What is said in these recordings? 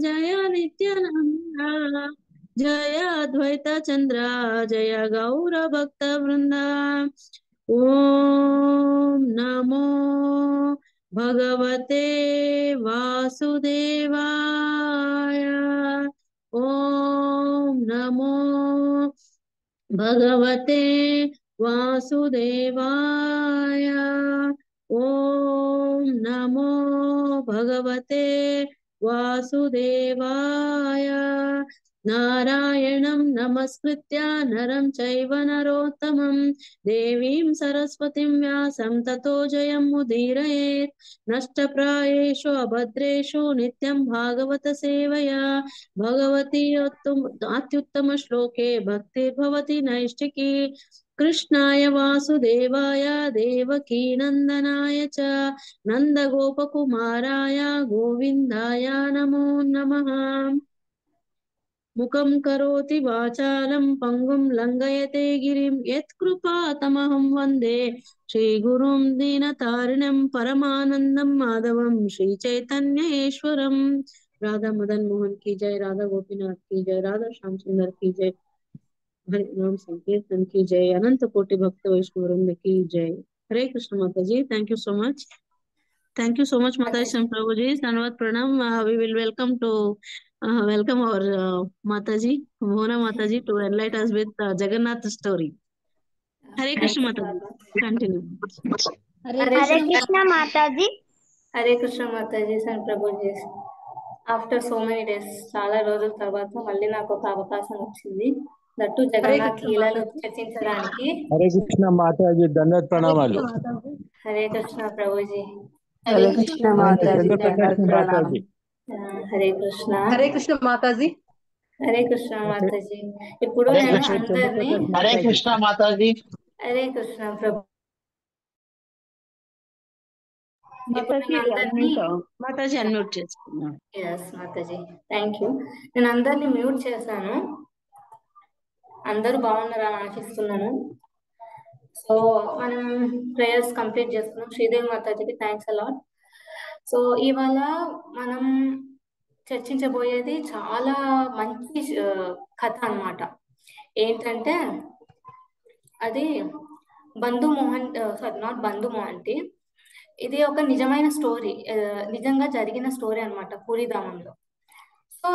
జయ నిత్యానంద జయ అద్వైత చంద్ర జయ గౌర భక్త వృంద. ఓం నమో భగవతే వాసుదేవాయ. ఓం నమో భగవతే వాసుదేవాయ. ఓం నమో భగవతే వాసుదేవాయ. నారాయణం నమస్కృత్య నరం చైవ నరోత్తమం దేవీం సరస్వతిం వ్యాసం తతో జయం ముదీరయేత్. నష్టప్రాయేషు అభద్రేషు నిత్యం భాగవత సేవయా భగవతి అత్యుత్తమ శ్లోకే భక్తిర్భవతి నైష్టికీ. కృష్ణాయ వాసుదేవాయ దేవకీ నందనాయ చ నందగోపకుమారాయ గోవిందాయ నమో నమః. ముఖం కరోతి వాచాలం పంగుం లంఘయతే గిరిం యత్కృపాతమహం వందే శ్రీగురుం దీనతారిణం పరమానందం మాధవం శ్రీచైతన్యేశ్వరం. राधा मदन मोहन की जय, राधा गोपीनाथ की जय, राधा श्याम सुंदर की जय, हरे नाम संकीर्तन की जय, अनंत कोटि भक्त वैष्णव वृंद की जय. हरे कृष्ण माता जी. Thank you so much. Thank you so much, Mataji Shan Prabhuji. Dhanavad Pranam. We will welcome our Mataji, Mona Mataji, to enlighten us with Jagannath story. Hare Krishna Mataji. Continue. Hare Krishna Mataji. Hare Krishna Mataji సన్ Prabhuji. After so many days, చాలా రోజుల తర్వాత మళ్ళీ నాకు ఒక అవకాశం వచ్చింది, that Jagannadh లీలలు చర్చించడానికి. హరే కృష్ణ మాతాజీ. దండవత్ ప్రణామాలు. హరే కృష్ణ ప్రభుజీ. హరే కృష్ణ మాతాజీ. మాతాజీ. హరే కృష్ణ. హరే కృష్ణ మాతాజీ. హరే కృష్ణ మాతాజీ. ఇప్పుడు నేను అందరినీ హరే కృష్ణ మాతాజీ. హరే కృష్ణ ప్రభు. మాతాజీ అన్మ్యూట్ చేసుకున్నా. Yes Mataji, thank you. నేను అందరినీ మ్యూట్ చేశాను. అందరూ బాగున్నారని ఆశిస్తున్నాను. సో మనం ప్రేయర్స్ కంప్లీట్ చేసుకున్నాం. శ్రీదేవి మాతాజీకి థ్యాంక్స్ అలాట్. సో ఇవాళ మనం చర్చించబోయేది చాలా మంచి కథ అన్నమాట. ఏంటంటే అది బంధు మోహన్, సారీ నాట్ బంధు మోహంటి, ఇది ఒక నిజమైన స్టోరీ, నిజంగా జరిగిన స్టోరీ అన్నమాట పూరిధామంలో. సో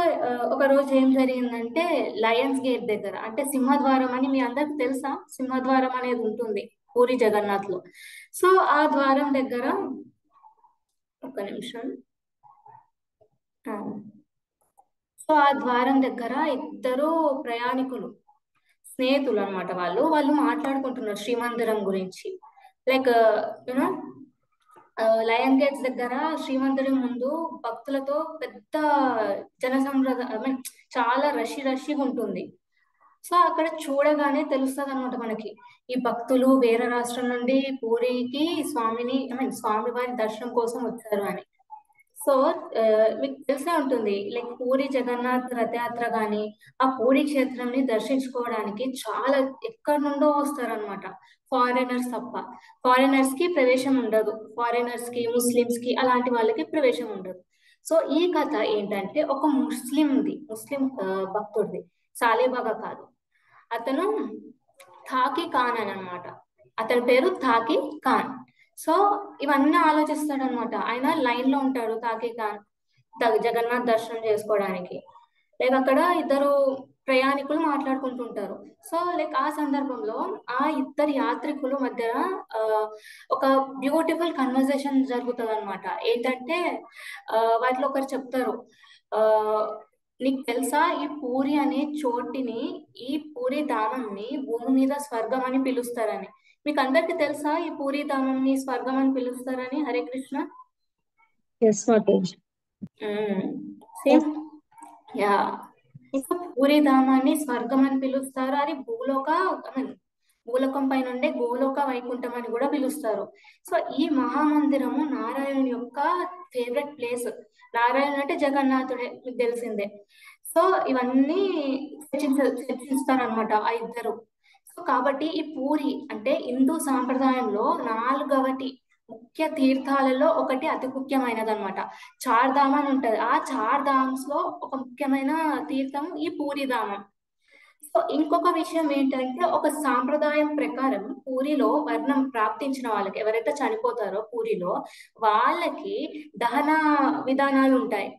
ఒక రోజు ఏం జరిగిందంటే, లయన్స్ గేట్ దగ్గర, అంటే సింహద్వారం అని మీ అందరికి తెలుసా? సింహద్వారం అనేది ఉంటుంది పూరి జగన్నాథ్ లో. సో ఆ ద్వారం దగ్గర, ఒక నిమిషం, సో ఆ ద్వారం దగ్గర ఇద్దరు ప్రయాణికులు, స్నేహితులు అనమాట, వాళ్ళు మాట్లాడుకుంటున్నారు శ్రీమందిరం గురించి. లైక్ యూనో లయన్ గేట్స్ దగ్గర శ్రీమందిరం ముందు భక్తులతో పెద్ద జనసంద్రత, ఐ మీన్ చాలా రష్గా ఉంటుంది. సో అక్కడ చూడగానే తెలుస్తుంది అనమాట మనకి, ఈ భక్తులు వేరే రాష్ట్రం నుండి పూరికి స్వామి వారి దర్శనం కోసం వచ్చారు అని. సో మీకు తెలిసే ఉంటుంది, లైక్ పూరి జగన్నాథ్ రథయాత్ర గాని ఆ పూరి క్షేత్రాన్ని దర్శించుకోవడానికి చాలా ఎక్కడి నుండో వస్తారనమాట, ఫారినర్స్ తప్ప. ఫారినర్స్ కి ప్రవేశం ఉండదు, ఫారినర్స్ కి, ముస్లిమ్స్ కి, అలాంటి వాళ్ళకి ప్రవేశం ఉండదు. సో ఈ కథ ఏంటంటే, ఒక ముస్లిం భక్తుడిది, సాలేబాగా కాదు, అతను థాకి ఖాన్ అని అనమాట. అతని పేరు థాకి ఖాన్. సో ఇవన్నీ ఆలోచిస్తాడు అనమాట. ఆయన లైన్ లో ఉంటాడు థాకి ఖాన్ జగన్నాథ్ దర్శనం చేసుకోవడానికి. లైక్ అక్కడ ఇద్దరు ప్రయాణికులు మాట్లాడుకుంటుంటారు. సో లైక్ ఆ సందర్భంలో ఆ ఇద్దరు యాత్రికుల మధ్య ఒక బ్యూటిఫుల్ కన్వర్సేషన్ జరుగుతుంది అనమాట. ఏంటంటే వాటిలో ఒకరు చెప్తారు, నీకు తెలుసా ఈ పూరి అనే చోటిని, ఈ పూరి ధామంని భూమి మీద స్వర్గం అని పిలుస్తారని. మీకు అందరికి తెలుసా ఈ పూరి ధామంని స్వర్గం అని పిలుస్తారని? హరే కృష్ణ. యా, పూరి ధామాన్ని స్వర్గం అని పిలుస్తారు. అది భూలోకం పైన ఉండే గోలోక వైకుంఠం అని కూడా పిలుస్తారు. సో ఈ మహామందిరము నారాయణుని యొక్క ఫేవరెట్ ప్లేస్. నారాయణుడు అంటే జగన్నాథుడే, మీకు తెలిసిందే. సో ఇవన్నీ చర్చిస్తారు అనమాట ఆ ఇద్దరు. సో కాబట్టి ఈ పూరి అంటే హిందూ సాంప్రదాయంలో ముఖ్య తీర్థాలలో ఒకటి అతి ముఖ్యమైనది అనమాట. చార్ధామ్ అని ఉంటది. ఆ చార్ధామ్స్ లో ఒక ముఖ్యమైన తీర్థం ఈ పూరిధామం. సో ఇంకొక విషయం ఏంటంటే, ఒక సాంప్రదాయం ప్రకారం పూరిలో వర్ణం ప్రాప్తించిన వాళ్ళకి, ఎవరైతే చనిపోతారో పూరిలో, వాళ్ళకి దహన విధానాలు ఉంటాయి.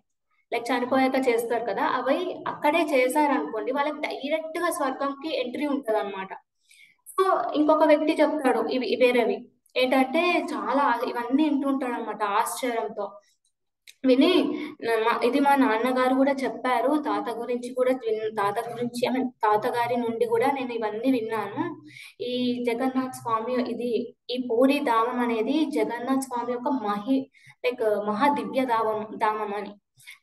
లైక్ చనిపోయాక చేస్తారు కదా, అవి అక్కడే చేశారనుకోండి వాళ్ళకి డైరెక్ట్ గా స్వర్గంకి ఎంట్రీ ఉంటది అనమాట. సో ఇంకొక వ్యక్తి చెప్తాడు ఇవి వేరేవి ఏంటంటే, చాలా ఇవన్నీ వింటుంటాడు అనమాట ఆశ్చర్యంతో. విని ఇది మా నాన్నగారు కూడా చెప్పారు, తాత గురించి కూడా తాత గురించి తాతగారి నుండి కూడా నేను ఇవన్నీ విన్నాను. ఈ జగన్నాథ్ స్వామి ఈ పూరి ధామం అనేది జగన్నాథ్ స్వామి యొక్క మహా దివ్య ధామం అని.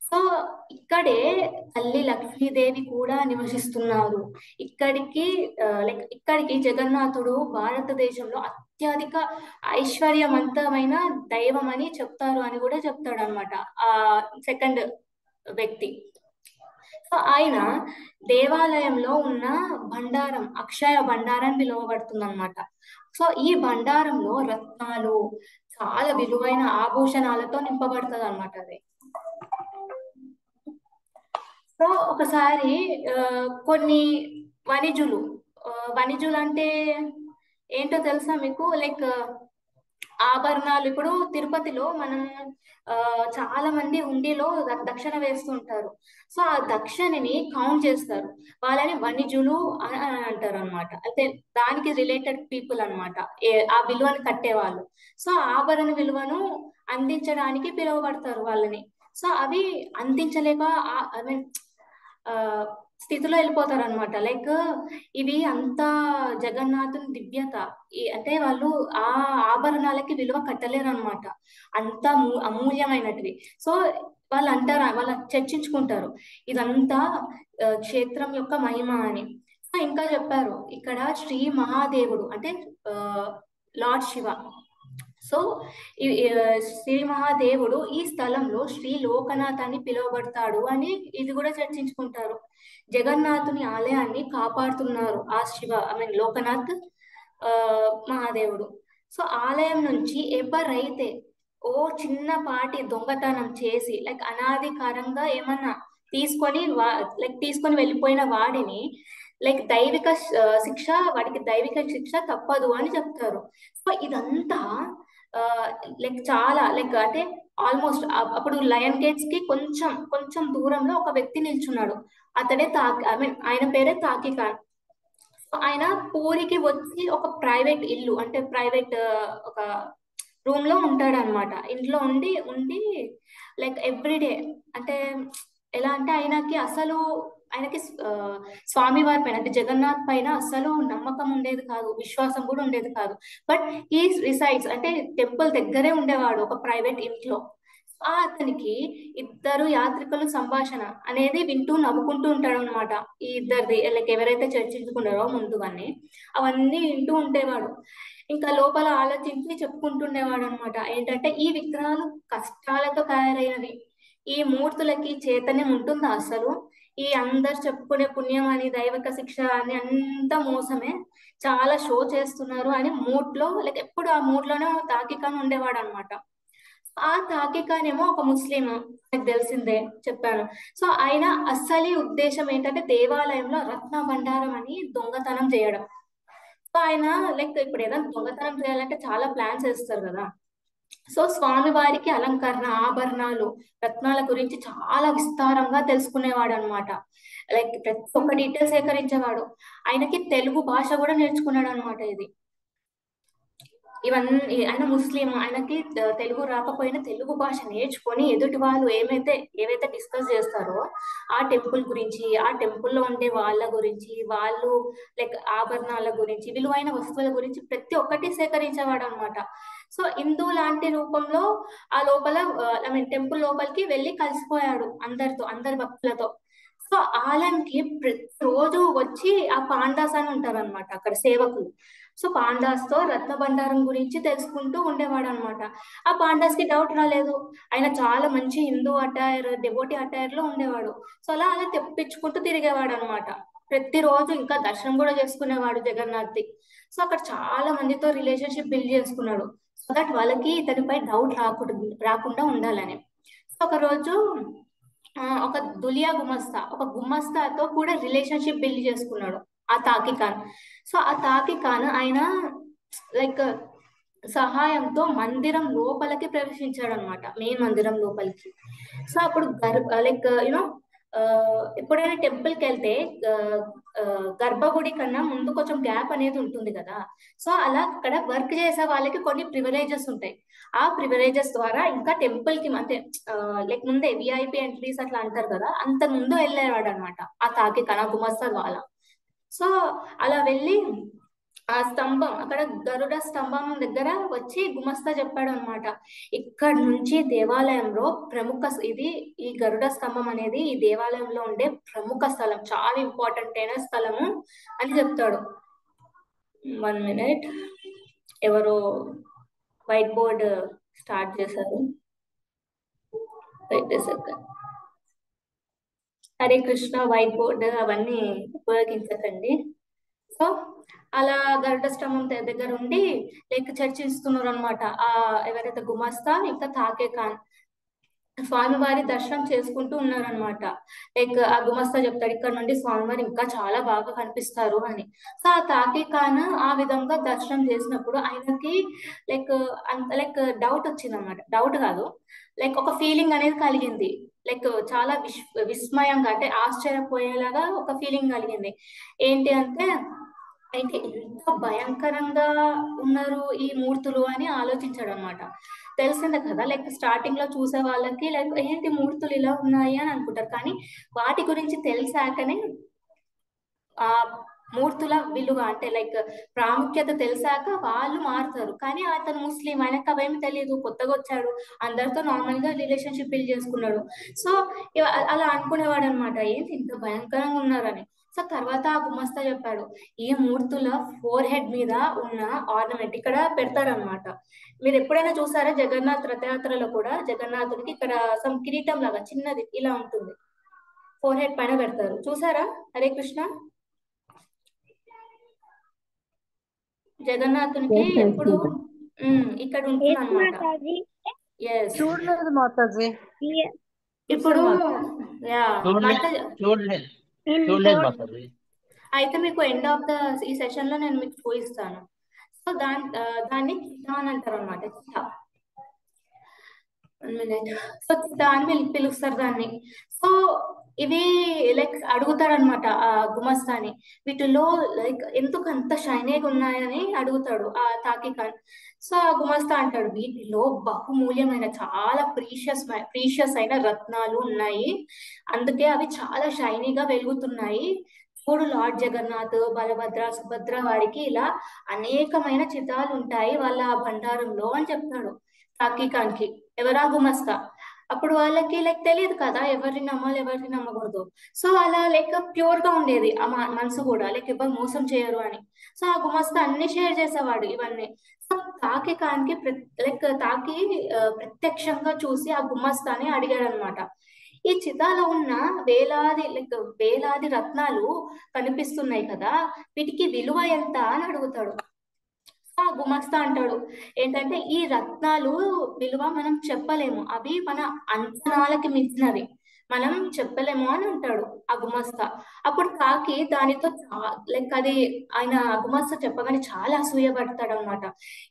సో ఇక్కడే తల్లి లక్ష్మీదేవి కూడా నివసిస్తున్నారు. ఇక్కడికి జగన్నాథుడు భారతదేశంలో అత్యధిక ఐశ్వర్యవంతమైన దైవం అని చెప్తారు అని కూడా చెప్తాడు అనమాట ఆ సెకండ్ వ్యక్తి. సో ఆయన దేవాలయంలో ఉన్న బండారం అక్షయ బండారం పిలువబడుతుంది అనమాట. సో ఈ బండారంలో రత్నాలు, చాలా విలువైన ఆభూషణాలతో నింపబడుతుంది అనమాట అది. సో ఒకసారి కొన్ని వణిజులు అంటే ఏంటో తెలుసా మీకు? లైక్ ఆభరణాలు. ఇప్పుడు తిరుపతిలో మనం చాలా మంది హుండీలో దక్షిణ వేస్తుంటారు. సో ఆ దక్షిణని కౌంట్ చేస్తారు, వాళ్ళని వణిజులు అని అంటారు అనమాట. అయితే దానికి రిలేటెడ్ పీపుల్ అనమాట ఆ విలువను కట్టేవాళ్ళు. సో ఆభరణ విలువను అందించడానికి పిలువబడతారు వాళ్ళని. సో అవి అందించలేక ఐ మీన్ స్థితిలో వెళ్ళిపోతారు అనమాట. లైక్ ఇవి అంతా జగన్నాథుని దివ్యత, అంటే వాళ్ళు ఆ ఆభరణాలకి విలువ కట్టలేరు అనమాట, అంత అమూల్యమైనటివి. సో వాళ్ళు చర్చించుకుంటారు ఇదంతా క్షేత్రం యొక్క మహిమ అని. సో ఇంకా చెప్పారు, ఇక్కడ శ్రీ మహాదేవుడు అంటే లార్డ్ శివ. సో శ్రీ మహాదేవుడు ఈ స్థలంలో శ్రీ లోకనాథ్ అని పిలువబడతాడు అని ఇది కూడా చర్చించుకుంటారు. జగన్నాథుని ఆలయాన్ని కాపాడుతున్నారు ఆ శివ లోకనాథ్ మహాదేవుడు. సో ఆలయం నుంచి ఎవరైతే ఓ చిన్నపాటి దొంగతనం చేసి లైక్ అనాధికారంగా ఏమన్నా తీసుకొని వెళ్ళిపోయిన వాడిని వాడికి దైవిక శిక్ష తప్పదు అని చెప్తారు. సో ఇదంతా చాలా అంటే ఆల్మోస్ట్ అప్పుడు లయన్ గేట్స్ కి కొంచెం దూరంలో ఒక వ్యక్తి నిల్చున్నాడు. అతడే ఆయన పేరే తాకి ఖాన్. ఆయన పూరికి వచ్చి ఒక ప్రైవేట్ ఇల్లు అంటే ప్రైవేట్ ఒక రూమ్ లో ఉంటాడు అనమాట. ఇంట్లో ఉండి లైక్ ఎవ్రీడే అంటే ఎలా అంటే ఆయనకి స్వామివారి పైన అంటే జగన్నాథ్ పైన అసలు నమ్మకం ఉండేది కాదు, విశ్వాసం కూడా ఉండేది కాదు. బట్ ఈ రిసైడ్స్ అంటే టెంపుల్ దగ్గరే ఉండేవాడు ఒక ప్రైవేట్ ఇంట్లో. అతనికి ఇద్దరు యాత్రికులు సంభాషణ అనేది వింటూ నవ్వుకుంటూ ఉంటాడు అనమాట. ఈ ఇద్దరిది లైక్ ఎవరైతే చర్చించుకున్నారో ముందుగానే అవన్నీ వింటూ ఉండేవాడు. ఇంకా లోపల ఆలోచించి చెప్పుకుంటుండేవాడు అనమాట. ఏంటంటే ఈ విగ్రహాలు కష్టాలతో తయారైనవి, ఈ మూర్తులకి చైతన్యం ఉంటుందా అసలు? ఈ అందరు చెప్పుకునే పుణ్యం అని దైవిక శిక్ష అని అంతా మోసమే, చాలా షో చేస్తున్నారు అని మూడ్లో లైక్ ఎప్పుడు ఆ మూడ్లోనే తాకికాన్ ఉండేవాడు అనమాట. ఆ తాకికాన్ ఏమో ఒక ముస్లిం, నాకు తెలిసిందే చెప్పాను. సో ఆయన అస్సలి ఉద్దేశం ఏంటంటే దేవాలయంలో రత్న బండారం అని దొంగతనం చేయడం. సో ఆయన లైక్ ఇప్పుడు ఏదైనా దొంగతనం చేయాలంటే చాలా ప్లాన్స్ వేస్తారు కదా. సో స్వామి వారికి అలంకరణ, ఆభరణాలు, రత్నాల గురించి చాలా విస్తారంగా తెలుసుకునేవాడు అనమాట. లైక్ ప్రతి ఒక్క డీటెయిల్ సేకరించేవాడు. ఆయనకి తెలుగు భాష కూడా నేర్చుకున్నాడు అనమాట. ఇవన్నీ ఆయన ముస్లిం, ఆయనకి తెలుగు రాకపోయినా తెలుగు భాష నేర్చుకొని ఎదుటి వాళ్ళు ఏవైతే డిస్కస్ చేస్తారో ఆ టెంపుల్ గురించి, ఆ టెంపుల్లో ఉండే వాళ్ళ గురించి, వాళ్ళు లైక్ ఆభరణాల గురించి, విలువైన వస్తువుల గురించి ప్రతి ఒక్కటి సేకరించేవాడు అనమాట. సో హిందూ లాంటి రూపంలో ఆ లోపల టెంపుల్ లోపలికి వెళ్ళి కలిసిపోయాడు అందరి భక్తులతో. సో ఆలయంకి ప్రతి రోజు వచ్చి ఆ పాండాస్ అని ఉంటారు అనమాట అక్కడ సేవకులు. సో పాండాస్ తో రత్న బండారం గురించి తెలుసుకుంటూ ఉండేవాడు అనమాట. ఆ పాండాస్ కి డౌట్ రాలేదు, ఆయన చాలా మంచి హిందూ అటైర్, డెవోటీ అటైర్ లో ఉండేవాడు. సో అలా అలా తెప్పించుకుంటూ తిరిగేవాడు అనమాట. ప్రతిరోజు ఇంకా దర్శనం కూడా చేసుకునేవాడు జగన్నాథ్ది. సో అక్కడ చాలా మందితో రిలేషన్షిప్ బిల్డ్ చేసుకున్నాడు, సో దట్ వాళ్ళకి ఇతనిపై డౌట్ రాకుండా ఉండాలని. సో ఒక రోజు ఒక దులియా గుమస్తా, ఒక గుమస్తాతో కూడా రిలేషన్షిప్ బిల్డ్ చేసుకున్నాడు ఆ తాకి ఖాన్. సో ఆ తాకి ఖాన్ ఆయన లైక్ సహాయంతో మందిరం లోపలికి ప్రవేశించాడు అనమాట, మెయిన్ మందిరం లోపలికి. సో అప్పుడు లైక్ యూనో ఎప్పుడైనా టెంపుల్ కి వెళ్తే గర్భగుడి కన్నా ముందు కొంచెం గ్యాప్ అనేది ఉంటుంది కదా. సో అలా అక్కడ వర్క్ చేసే వాళ్ళకి కొన్ని ప్రివిలేజెస్ ఉంటాయి. ఆ ప్రివిలేజెస్ ద్వారా ఇంకా టెంపుల్ కి అంటే లైక్ ముందే విఐపి ఎంట్రీస్ అట్లా అంటారు కదా, అంత ముందు వెళ్ళేవాడు అనమాట ఆ తాకి కన గుమస్తా వాళ్ళ. సో అలా వెళ్ళి ఆ స్తంభం, అక్కడ గరుడ స్తంభం దగ్గర వచ్చి గుమస్తా చెప్పాడు అనమాట, ఇక్కడ నుంచి దేవాలయంలో ఇది ఈ గరుడ స్తంభం అనేది ఈ దేవాలయంలో ఉండే ప్రముఖ స్థలం, చాలా ఇంపార్టెంట్ అయిన స్థలము అని చెప్తాడు. 1 minute, ఎవరో వైట్ బోర్డ్ స్టార్ట్ చేశారు. హరే కృష్ణ, వైట్ బోర్డ్ అవన్నీ ఉపయోగించకండి. సో అలా గరుడ స్తంభం దగ్గర ఉండి లైక్ చర్చిస్తున్నారు అనమాట ఎవరైతే గుమస్తా ఇంకా తాకే ఖాన్ స్వామివారి దర్శనం చేసుకుంటూ ఉన్నారనమాట. లైక్ ఆ గుమస్తా చెప్తాడు, ఇక్కడ నుండి స్వామివారి ఇంకా చాలా బాగా కనిపిస్తారు అని. సో ఆ తాకి ఖాన్ ఆ విధంగా దర్శనం చేసినప్పుడు ఆయనకి లైక్ లైక్ డౌట్ వచ్చింది అనమాట, డౌట్ కాదు లైక్ ఒక ఫీలింగ్ అనేది కలిగింది. లైక్ చాలా విస్మయంగా అంటే ఆశ్చర్యపోయేలాగా ఒక ఫీలింగ్ కలిగింది. ఏంటి అంటే అయితే ఎంత భయంకరంగా ఉన్నారు ఈ మూర్తులు అని ఆలోచించాడు అనమాట. తెలిసిందే కదా లైక్ స్టార్టింగ్ లో చూసే వాళ్ళకి లైక్ ఏంటి మూర్తులు ఇలా ఉన్నాయి అని అనుకుంటారు, కానీ వాటి గురించి తెలిసాకనే ఆ మూర్తుల విలువ అంటే లైక్ ప్రాముఖ్యత తెలిసాక వాళ్ళు మారుతారు. కానీ అతను ముస్లిం, ఆయనకు అవేమి తెలియదు, కొత్తగా వచ్చాడు, అందరితో నార్మల్ గా రిలేషన్షిప్ బిల్డ్ చేసుకున్నాడు. సో అలా అనుకునేవాడు అనమాట, ఏంటి ఇంత భయంకరంగా ఉన్నారని. సో తర్వాత ఆ గుమస్తా చెప్పాడు, ఈ మూర్తుల ఫోర్ హెడ్ మీద ఉన్న ఆర్నమెంట్ ఇక్కడ పెడతారనమాట. మీరు ఎప్పుడైనా చూసారా జగన్నాథ్ రథయాత్రలో కూడా జగన్నాథుడికి ఇక్కడ సమ్ కిరీటం లాగా చిన్నది ఇలా ఉంటుంది, ఫోర్ హెడ్ పైన పెడతారు, చూసారా? హరే కృష్ణ. జగన్నాథునికి ఎప్పుడు ఇక్కడ ఉంటుంది అనమాట. చూడలేదు మాతాజీ. ఇప్పుడు అయితే మీకు ఎండ్ ఆఫ్ ద ఈ సెషన్ లో నేను మీకు చూపిస్తాను. సో దాన్ని చితా అని అంటారు అనమాట. చితా, 1 minute. సో చితా అని పిలుస్తారు దాన్ని. సో ఇవి లైక్ అడుగుతాడు అనమాట ఆ గుమస్తాని, వీటిలో లైక్ ఎందుకు అంత షైనీగా ఉన్నాయని అడుగుతాడు ఆ తాకి ఖాన్. సో ఆ గుమస్తా అంటాడు, వీటిలో బహుమూల్యమైన చాలా ప్రీషియస్ అయిన రత్నాలు ఉన్నాయి, అందుకే అవి చాలా షైనీగా వెలుగుతున్నాయి. చూడు లార్డ్ జగన్నాథ్, బలభద్ర, సుభద్ర వారికి ఇలా అనేకమైన చితాలు ఉంటాయి వాళ్ళ భండారంలో అని చెప్తాడు తాకి ఖాన్ కి. ఎవరా గుమస్తా. అప్పుడు వాళ్ళకి లైక్ తెలియదు కదా ఎవరిని నమ్మాలి ఎవరిని నమ్మకూడదు. సో అలా లైక్ ప్యూర్ గా ఉండేది ఆ మనసు కూడా, లైక్ ఎవరు మోసం చేయరు అని. సో ఆ గుమస్తా అన్ని షేర్ చేసేవాడు ఇవన్నీ. సో తాకి ఖాన్ కి లైక్ తాకి ప్రత్యక్షంగా చూసి ఆ గుమస్తాని అడిగాడు అనమాట, ఈ చితాలో ఉన్న వేలాది రత్నాలు కనిపిస్తున్నాయి కదా, వీటికి విలువ ఎంత అని అడుగుతాడు. ఆ గుమస్తా అంటాడు ఏంటంటే, ఈ రత్నాలు విలువ మనం చెప్పలేము, అవి మన అంచనాలకి మించినవి, మనం చెప్పలేము అని అంటాడు ఆ గుమస్తా. అప్పుడు తాకి దానితో లైక్ అది ఆయన గుమస్తా చెప్పగానే చాలా అసూయపడతాడు అనమాట.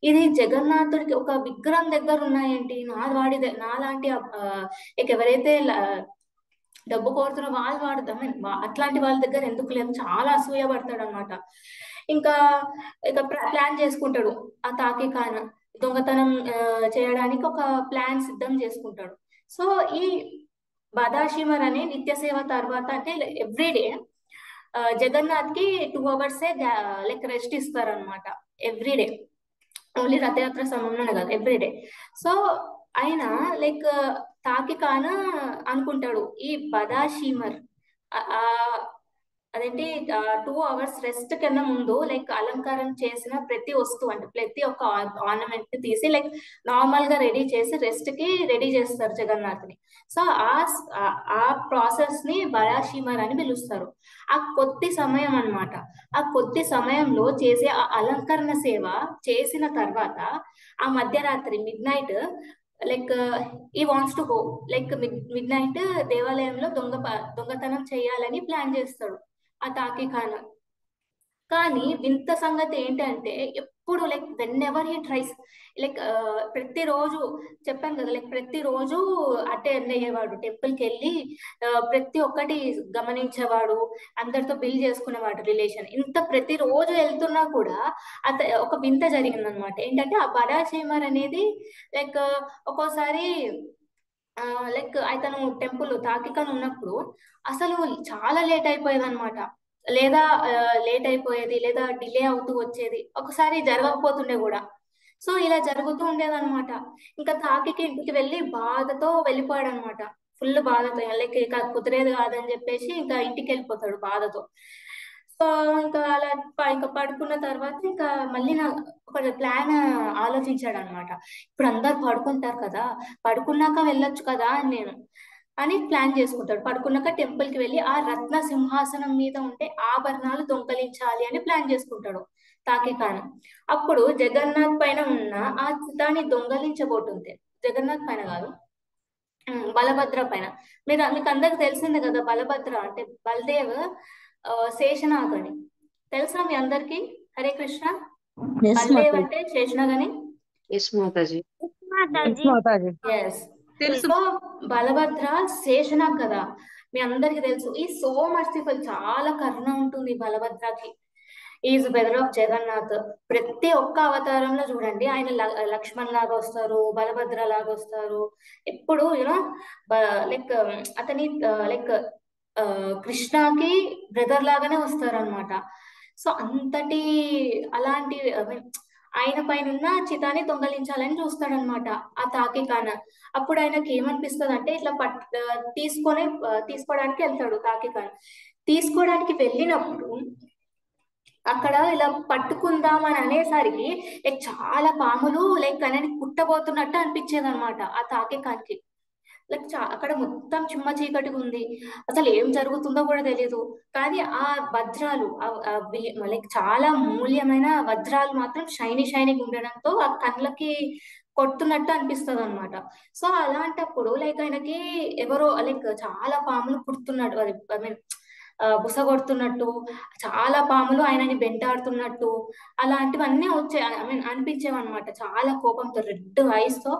ఇది జగన్నాథుడికి ఒక విగ్రహం దగ్గర ఉన్నాయేంటి, నాలాంటి ఎవరైతే డబ్బు కోరుతున్న వాళ్ళు వాడదాం అట్లాంటి వాళ్ళ దగ్గర ఎందుకు లేదు, చాలా అసూయపడతాడు అనమాట. ఇంకా ఇక ప్లాన్ చేసుకుంటాడు ఆ తాకి ఖాన్, దొంగతనం చేయడానికి ఒక ప్లాన్ సిద్ధం చేసుకుంటాడు. సో ఈ బదాషిమర్ అనే నిత్య సేవ తర్వాత అంటే ఎవ్రీడే జగన్నాథ్ కి 2 hours లైక్ రెస్ట్ ఇస్తారనమాట ఎవ్రీడే, ఓన్లీ రథయాత్ర సమయంలోనే కాదు ఎవ్రీడే. సో ఆయన లైక్ తాకి ఖాన్ అనుకుంటాడు, ఈ బదాషిమర్ అదేంటి 2 hours రెస్ట్ కన్నా ముందు లైక్ అలంకారం చేసిన ప్రతి వస్తువు అంటే ప్రతి ఒక్క ఆర్నమెంట్ ని తీసి లైక్ నార్మల్ గా రెడీ చేసి రెస్ట్ కి రెడీ చేస్తారు జగన్నాథ్ని. సో ఆ ప్రాసెస్ ని బరాషిమర్ అని పిలుస్తారు. ఆ కొద్ది సమయం అన్నమాట. ఆ కొద్ది సమయంలో చేసే ఆ అలంకరణ సేవ చేసిన తర్వాత ఆ మధ్యరాత్రి మిడ్ నైట్ లైక్ ఈ wants to go like mid night దేవాలయంలో దొంగతనం చేయాలని ప్లాన్ చేస్తాడు ఆ తాకి ఖాన్. కానీ వింత సంగతి ఏంటంటే ఎప్పుడు like whenever he tries like ప్రతిరోజు చెప్పాను కదా లైక్ ప్రతిరోజు అటెండ్ అయ్యేవాడు టెంపుల్ కి వెళ్ళి ప్రతి ఒక్కటి గమనించేవాడు, అందరితో బిల్ చేసుకునేవాడు రిలేషన్. ఇంత ప్రతిరోజు వెళ్తున్నా కూడా ఒక వింత జరిగిందనమాట. ఏంటంటే ఆ బడాషేమర్ అనేది లైక్ ఒక్కోసారి లైక్ అతను టెంపుల్ తాకికన్ ఉన్నప్పుడు అసలు చాలా లేట్ అయిపోయేది అనమాట, లేదా లేట్ అయిపోయేది లేదా డిలే అవుతూ వచ్చేది, ఒకసారి జరగకపోతుండే కూడా. సో ఇలా జరుగుతూ ఉండేదన్నమాట. ఇంకా తాకికి ఇంటికి వెళ్ళి బాధతో వెళ్ళిపోయాడు అనమాట. ఫుల్ బాధతో లైక్ ఇక కుదిరేది కాదని చెప్పేసి ఇంకా ఇంటికి వెళ్ళిపోతాడు బాధతో. సో ఇంకా అలా ఇంకా పడుకున్న తర్వాత ఇంకా మళ్ళీ ఒక ప్లాన్ ఆలోచించాడు అనమాట. ఇప్పుడు అందరు పడుకుంటారు కదా, పడుకున్నాక వెళ్ళొచ్చు కదా అని ప్లాన్ చేసుకుంటాడు. పడుకున్నాక టెంపుల్ కి వెళ్ళి ఆ రత్న సింహాసనం మీద ఉండే ఆభరణాలు దొంగలించాలి అని ప్లాన్ చేసుకుంటాడు తాకి ఖాన్. అప్పుడు జగన్నాథ్ పైన ఉన్న ఆ చితాన్ని దొంగలించబోతుంది. జగన్నాథ్ పైన కాదు, బలభద్ర పైన. మీకు అందరికి తెలిసిందే కదా, బలభద్ర అంటే బల్దేవ్ శేషనాగ్ అని తెలుసా మీ అందరికి? హరే కృష్ణ. బల్దేవ్ అంటే శేషనాగ్ అని. ఎస్. సో బలభద్ర శేషనాగ్ కదా, మీ అందరికి తెలుసు. ఈ సో మర్సిఫుల్, చాలా కరుణ ఉంటుంది బలభద్రకి. Is brother of Jagannath. ప్రతి ఒక్క అవతారంలో చూడండి ఆయన లక్ష్మణ్ లాగా వస్తారు, బలభద్ర లాగా వస్తారు. ఇప్పుడు యూనో లైక్ అతని లైక్ కృష్ణకి బ్రదర్ లాగానే వస్తారు అనమాట. సో అంతటి అలాంటి ఆయన పైన ఉన్న చితాన్ని దొంగలించాలని చూస్తాడనమాట ఆ తాకి ఖాన్. అప్పుడు ఆయనకి ఏమనిపిస్తుంది అంటే ఇట్లా తీసుకోవడానికి వెళ్తాడు తాకి ఖాన్. తీసుకోవడానికి వెళ్ళినప్పుడు అక్కడ ఇలా పట్టుకుందాం అని అనేసరికి లైక్ చాలా పాములు లైక్ అనేది కుట్టబోతున్నట్టు అనిపించేది అనమాట ఆ తాకి ఖాన్కి. లైక్ అక్కడ మొత్తం చిమ్మ చీకటిగా ఉంది, అసలు ఏం జరుగుతుందో కూడా తెలియదు. కానీ ఆ వజ్రాలు లైక్ చాలా మూల్యమైన వజ్రాలు మాత్రం షైనింగ్ ఉండడంతో ఆ కళ్ళకి కొడుతున్నట్టు అనిపిస్తుంది అనమాట. సో అలాంటప్పుడు లైక్ ఆయనకి ఎవరో లైక్ చాలా పాములు కుడుతున్నట్టు, ఐ మీన్ బుస కొడుతున్నట్టు, చాలా పాములు ఆయనని వెంటాడుతున్నట్టు అలాంటివన్నీ వచ్చే ఐ మీన్ అనిపించేవన్నమాట. చాలా కోపంతో రెడ్ ఐస్ తో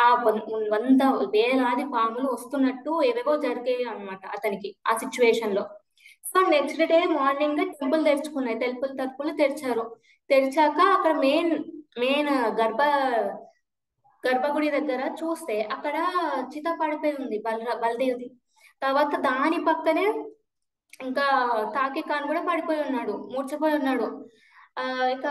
ఆ 100,000 పాములు వస్తున్నట్టు ఏవేవో జరిగాయి అనమాట అతనికి ఆ సిచ్యువేషన్ లో. So next day morning temple తలుపులు తెరిచారు. తెరిచాక అక్కడ మెయిన్ గర్భగుడి దగ్గర చూస్తే అక్కడ చిత పడిపోయి ఉంది బలదేవ్ది. తర్వాత దాని పక్కనే ఇంకా తాకి ఖాన్ కూడా పడిపోయి ఉన్నాడు, మూర్చపోయి ఉన్నాడు. ఇక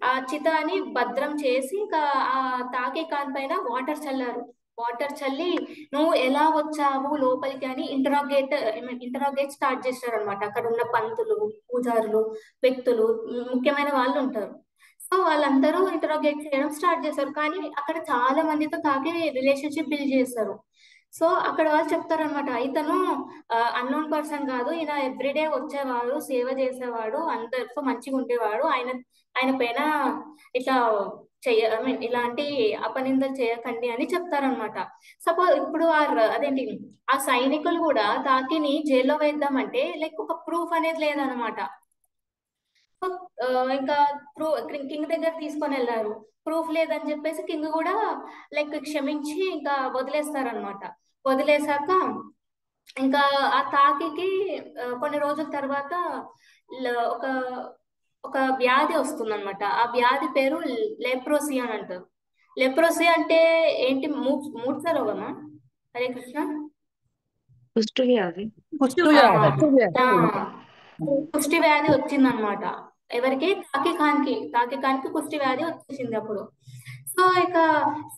ఆ చితాని భద్రం చేసి ఇంకా ఆ తాకి ఖాన్ పైన వాటర్ చల్లారు. వాటర్ చల్లి నువ్వు ఎలా వచ్చావు లోపలికి అని ఇంటరాగేట్ స్టార్ట్ చేశారు అనమాట. అక్కడ ఉన్న పంతులు, పూజారులు, వ్యక్తులు, ముఖ్యమైన వాళ్ళు ఉంటారు. సో వాళ్ళందరూ ఇంటరాగేట్ చేయడం స్టార్ట్ చేశారు. కానీ అక్కడ చాలా మందితో తాకి రిలేషన్షిప్ బిల్డ్ చేస్తారు. సో అక్కడ వాళ్ళు చెప్తారనమాట, ఇతను అన్నోన్ పర్సన్ కాదు, ఈయన ఎవ్రీడే వచ్చేవాడు, సేవ చేసేవాడు, అందరితో మంచిగా ఉండేవాడు, ఆయన పైన ఇట్లా ఐ మీన్ ఇలాంటి అపనిందలు చేయకండి అని చెప్తారనమాట. సపోజ్ ఇప్పుడు అదేంటి ఆ సైనికులు కూడా తాకిని జైల్లో వేద్దామంటే లైక్ ఒక ప్రూఫ్ అనేది లేదనమాట. ఇంకా కింగ్ దగ్గర తీసుకొని వెళ్ళారు, ప్రూఫ్ లేదని చెప్పేసి కింగ్ కూడా లైక్ క్షమించి ఇంకా వదిలేస్తారనమాట. వదిలేసాక ఇంకా ఆ తాకికి కొన్ని రోజుల తర్వాత ఒక వ్యాధి వస్తుంది అనమాట. ఆ వ్యాధి పేరు లెప్రోసీ అని అంటారు. లెప్రోసీ అంటే ఏంటి? మూర్ఛ రోగమా? హరే కృష్ణ. కుష్టు వ్యాధి కుష్టి వ్యాధి వచ్చిందనమాట. ఎవరికి? తాకి ఖాన్కి కుష్టి వ్యాధి వచ్చేసింది అప్పుడు. సో ఇక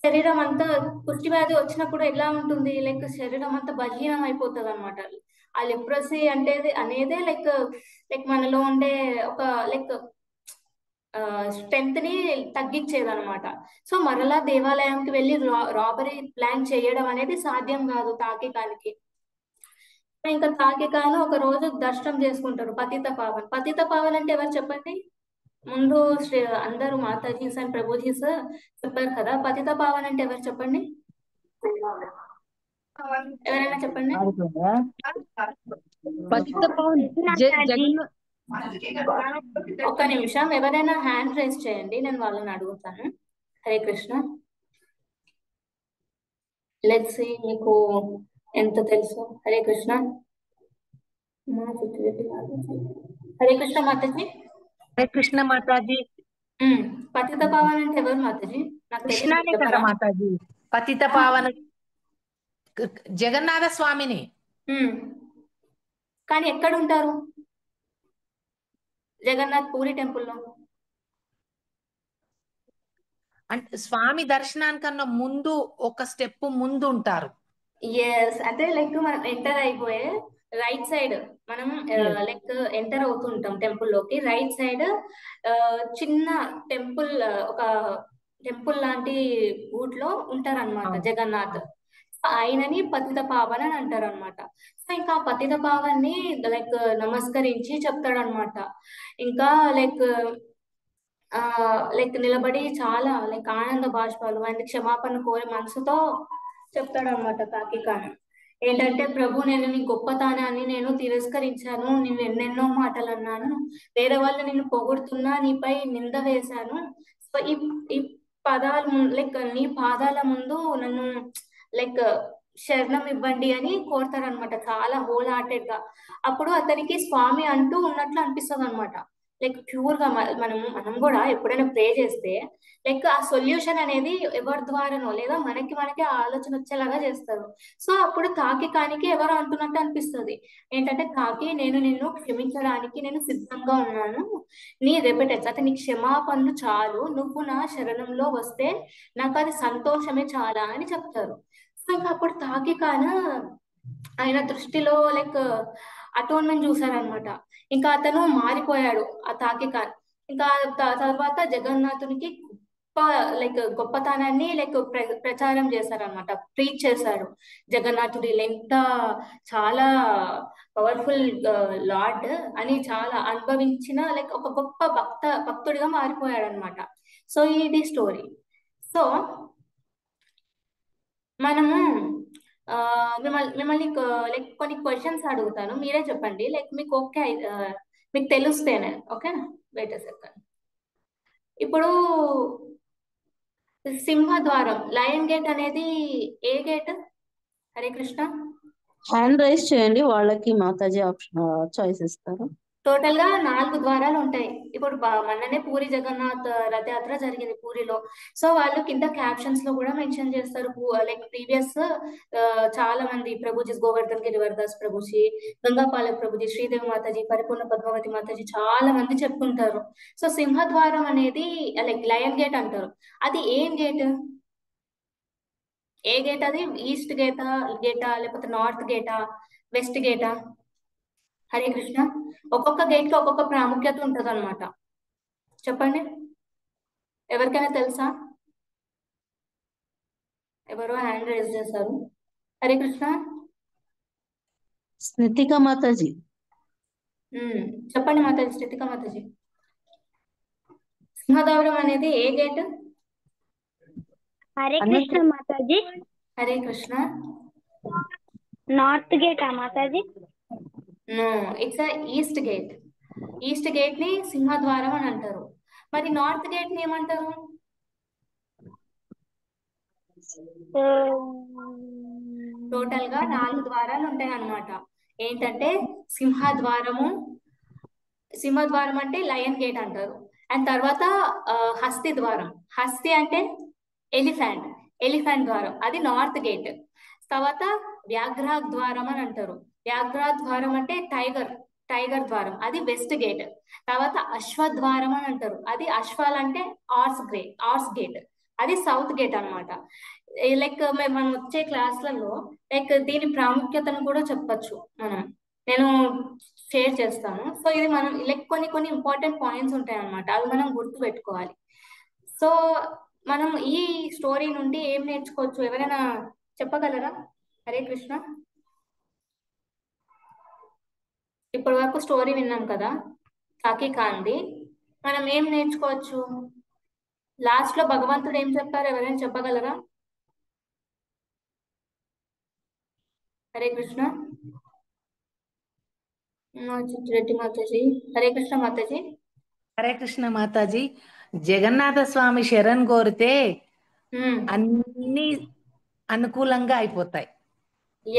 శరీరం అంతా కుష్టి వ్యాధి వచ్చినప్పుడు ఎలా ఉంటుంది, లైక్ శరీరం అంతా బలహీనం అయిపోతుంది అనమాట. ఆ లెప్రసీ అనేదే లైక్ మనలో ఉండే ఒక లైక్ స్ట్రెంత్ ని తగ్గించేది అనమాట. సో మరలా దేవాలయంకి వెళ్ళి రాబరీ ప్లాన్ చేయడం అనేది సాధ్యం కాదు తాకికానికి. ఇంకా తాకికాను ఒక రోజు దర్శనం చేసుకుంటారు పతిత పావన్ అంటే ఎవరు చెప్పండి? ముందు అందరూ మాతాజీస్ అండ్ ప్రభుజీస్ చెప్పారు కదా, పతిత పావన్ అంటే ఎవరు చెప్పండి? ఎవరైనా చెప్పండి. ఒక్క నిమిషం, ఎవరైనా హ్యాండ్ రైజ్ చేయండి, నేను వాళ్ళని అడుగుతాను. హరే కృష్ణ. లెట్స్ సీ మీకు ఎంత తెలుసు. హరే కృష్ణ. హరే కృష్ణ మాతాజీ. హరే కృష్ణ మాతాజీ. పతిత పావన్ అంటే ఎవరు మాతాజీ? నాకు కృష్ణానే కదా మాతాజీ. పతిత పావన జగన్నాథ స్వామిని. కానీ ఎక్కడ ఉంటారు? జగన్నాథ్ పూరి టెంపుల్లో. అంటే స్వామి దర్శనానికన్నా ముందు ఒక స్టెప్ ముందు ఉంటారు. ఎస్, అంటే లైక్ మనం ఎంటర్ అయిపోయే రైట్ సైడ్ మనం లైక్ ఎంటర్ అవుతుంటాం టెంపుల్ లోకి. రైట్ సైడ్ చిన్న టెంపుల్, ఒక టెంపుల్ లాంటి ఊట్లో ఉంటారన్నమాట జగన్నాథ్. ఆయనని పతిత పావన్ అని అంటారు అనమాట. సో ఇంకా పతిత పావన్ని లైక్ నమస్కరించి చెప్తాడనమాట. ఇంకా లైక్ నిలబడి చాలా లైక్ ఆనంద బాష్పాలు అండ్ క్షమాపణ కోరే మనసుతో చెప్తాడనమాట తాకికాను. ఏంటంటే, ప్రభు నేను నీ గొప్పతనాన్ని నేను తిరస్కరించాను, నేను ఎన్నెన్నో మాటలు అన్నాను, వేరే వాళ్ళు నిన్ను పొగుడుతున్నా నీపై నింద వేశాను. సో ఈ పదాలు లైక్ నీ పాదాల ముందు నన్ను లైక్ శరణం ఇవ్వండి అని కోరుతారనమాట, చాలా హోల్ హార్టెడ్ గా. అప్పుడు అతనికి స్వామి అంటూ ఉన్నట్లు అనిపిస్తుంది అనమాట. లైక్ ప్యూర్ గా మనం కూడా ఎప్పుడైనా ప్రే చేస్తే లైక్ ఆ సొల్యూషన్ అనేది ఎవరి ద్వారానో లేదా మనకి ఆలోచన వచ్చేలాగా చేస్తారు. సో అప్పుడు తాకికానికి ఎవరు అంటున్నట్టు అనిపిస్తుంది. ఏంటంటే, తాకి నేను నిన్ను క్షమించడానికి నేను సిద్ధంగా ఉన్నాను, నీ రెపెటెన్స్ అంటే నీ క్షమాపణలు చాలు, నువ్వు నా శరణంలో వస్తే నాకు అది సంతోషమే చాలా అని చెప్తారు. సో ఇంకా అప్పుడు తాకికాన ఆయన దృష్టిలో లైక్ అటోన్మెంట్ చూసారనమాట. ఇంకా అతను మారిపోయాడు ఆ తాకికాన్. ఇంకా తర్వాత జగన్నాథునికి గొప్పతనాన్ని లైక్ ప్రచారం చేశారనమాట, ప్రీచ్ చేశాడు. జగన్నాథుడి ఎంత చాలా పవర్ఫుల్ లార్డ్ అని చాలా అనుభవించిన లైక్ ఒక గొప్ప భక్తుడిగా మారిపోయాడు అనమాట. సో ఇది స్టోరీ. సో మనము మిమ్మల్ని లైక్ కొన్ని క్వశ్చన్స్ అడుగుతాను, మీరే చెప్పండి. లైక్ మీకు ఓకే, మీకు తెలుస్తేనే. ఓకేనా? Wait a second. ఇప్పుడు సింహద్వారం, లయన్ గేట్ అనేది ఏ gate? Hare Krishna. Hand raise చేయండి, వాళ్ళకి మాతాజీ ఆప్షన్ చాయిస్ ఇస్తారు. టోటల్ గా 4 ద్వారాలు ఉంటాయి. ఇప్పుడు మొన్ననే పూరి జగన్నాథ్ రథయాత్ర జరిగింది పూరిలో. సో వాళ్ళు కింద క్యాప్షన్స్ లో కూడా మెన్షన్ చేస్తారు, లైక్ ప్రీవియస్ చాలా మంది ప్రభుజీ, గోవర్ధన్ గిరివర్దాస్ ప్రభుజీ, గంగాపాలక్ ప్రభుజీ, శ్రీదేవి మాతాజీ, పరిపూర్ణ పద్మావతి మాతాజీ, చాలా మంది చెప్పుకుంటారు. సో సింహద్వారం అనేది లైక్ లయన్ గేట్ అంటారు. అది ఏం గేట్? ఏ గేట్ అది? ఈస్ట్ గేటా లేకపోతే నార్త్ గేటా, వెస్ట్ గేటా? హరే కృష్ణ. ఒక్కొక్క గేట్ కి ఒక్కొక్క ప్రాముఖ్యత ఉంటది అనమాట. చెప్పండి, ఎవరికైనా తెలుసా? ఎవరో హ్యాండ్ రైజ్ చేశారు. హరే కృష్ణ. స్నితిక మాతాజీ. చెప్పండి మాతాజీ. స్నితిక మాతాజీ, సింహద్వారం అనేది ఏ గేట్? హరే కృష్ణ మాతాజీ. హరే కృష్ణ. నార్త్ గేటా Mataji? No, it's east gate. East gate ని సింహద్వారం అని అంటారు. మరి నార్త్ గేట్ ని ఏమంటారు? టోటల్ గా 4 ద్వారాలు ఉంటాయి అన్నమాట. ఏంటంటే సింహద్వారం అంటే లయన్ గేట్ అంటారు. అండ్ తర్వాత హస్తి ద్వారం. హస్తి అంటే ఎలిఫెంట్ ద్వారం, అది నార్త్ గేట్. తర్వాత వ్యాఘ్ర ద్వారం అని అంటారు. వ్యాఘ్ర ద్వారం అంటే టైగర్ ద్వారం, అది వెస్ట్ గేట్. తర్వాత అశ్వద్వారం అని అంటారు, అది అశ్వాల్ అంటే ఆర్స్ గేట్, అది సౌత్ గేట్ అన్నమాట. లైక్ మనం వచ్చే క్లాసులలో లైక్ దీని ప్రాముఖ్యతను కూడా చెప్పచ్చు మనం. నేను షేర్ చేస్తాను. సో ఇది మనం లైక్ కొన్ని ఇంపార్టెంట్ పాయింట్స్ ఉంటాయి అన్నమాట, అవి మనం గుర్తు పెట్టుకోవాలి. సో మనం ఈ స్టోరీ నుండి ఏం నేర్చుకోవచ్చు, ఎవరైనా చెప్పగలరా? హరే కృష్ణ. ఇప్పటి వరకు స్టోరీ విన్నాం కదా కాకి కాంది, మనం ఏం నేర్చుకోవచ్చు? లాస్ట్ లో భగవంతుడు ఏం చెప్పారు, ఎవరైనా చెప్పగలరా? హరే కృష్ణ. రెడ్డి మాతాజీ. హరే కృష్ణ మాతాజీ. హరే కృష్ణ మాతాజీ. జగన్నాథ స్వామి శరణ్ కోరితే అన్ని అనుకూలంగా అయిపోతాయి.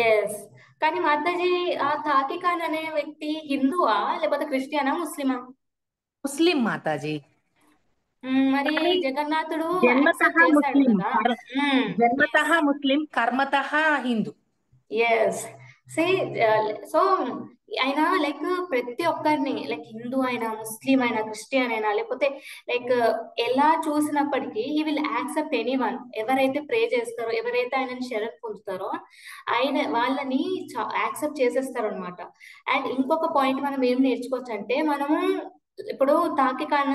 ఎస్. కానీ మాతాజీ, ఆ కాకి ఖాన్ అనే వ్యక్తి హిందువా లేకపోతే క్రిస్టియనా ముస్లిమా? ముస్లిం మాతాజీ. మరి కానీ జగన్నాథుడు జన్మతః యాక్సెప్ట్ చేశాడు ముస్లిం, కదా. జన్మతః ముస్లిం, కర్మతః హిందూ. ఎస్. సో ఆయన లైక్ ప్రతి ఒక్కరిని, లైక్ హిందూ అయినా, ముస్లిం అయినా, క్రిస్టియన్ అయినా, లేకపోతే లైక్ ఎలా చూసినప్పటికీ హీ విల్ యాక్సెప్ట్ ఎనీవన్. ఎవరైతే ప్రే చేస్తారో, ఎవరైతే ఆయనని శరణ్ పొందుతారో ఆయన వాళ్ళని యాక్సెప్ట్ చేసేస్తారు అనమాట. అండ్ ఇంకొక పాయింట్ మనం ఏం నేర్చుకోవచ్చు అంటే, మనము ఇప్పుడు తాకికాన్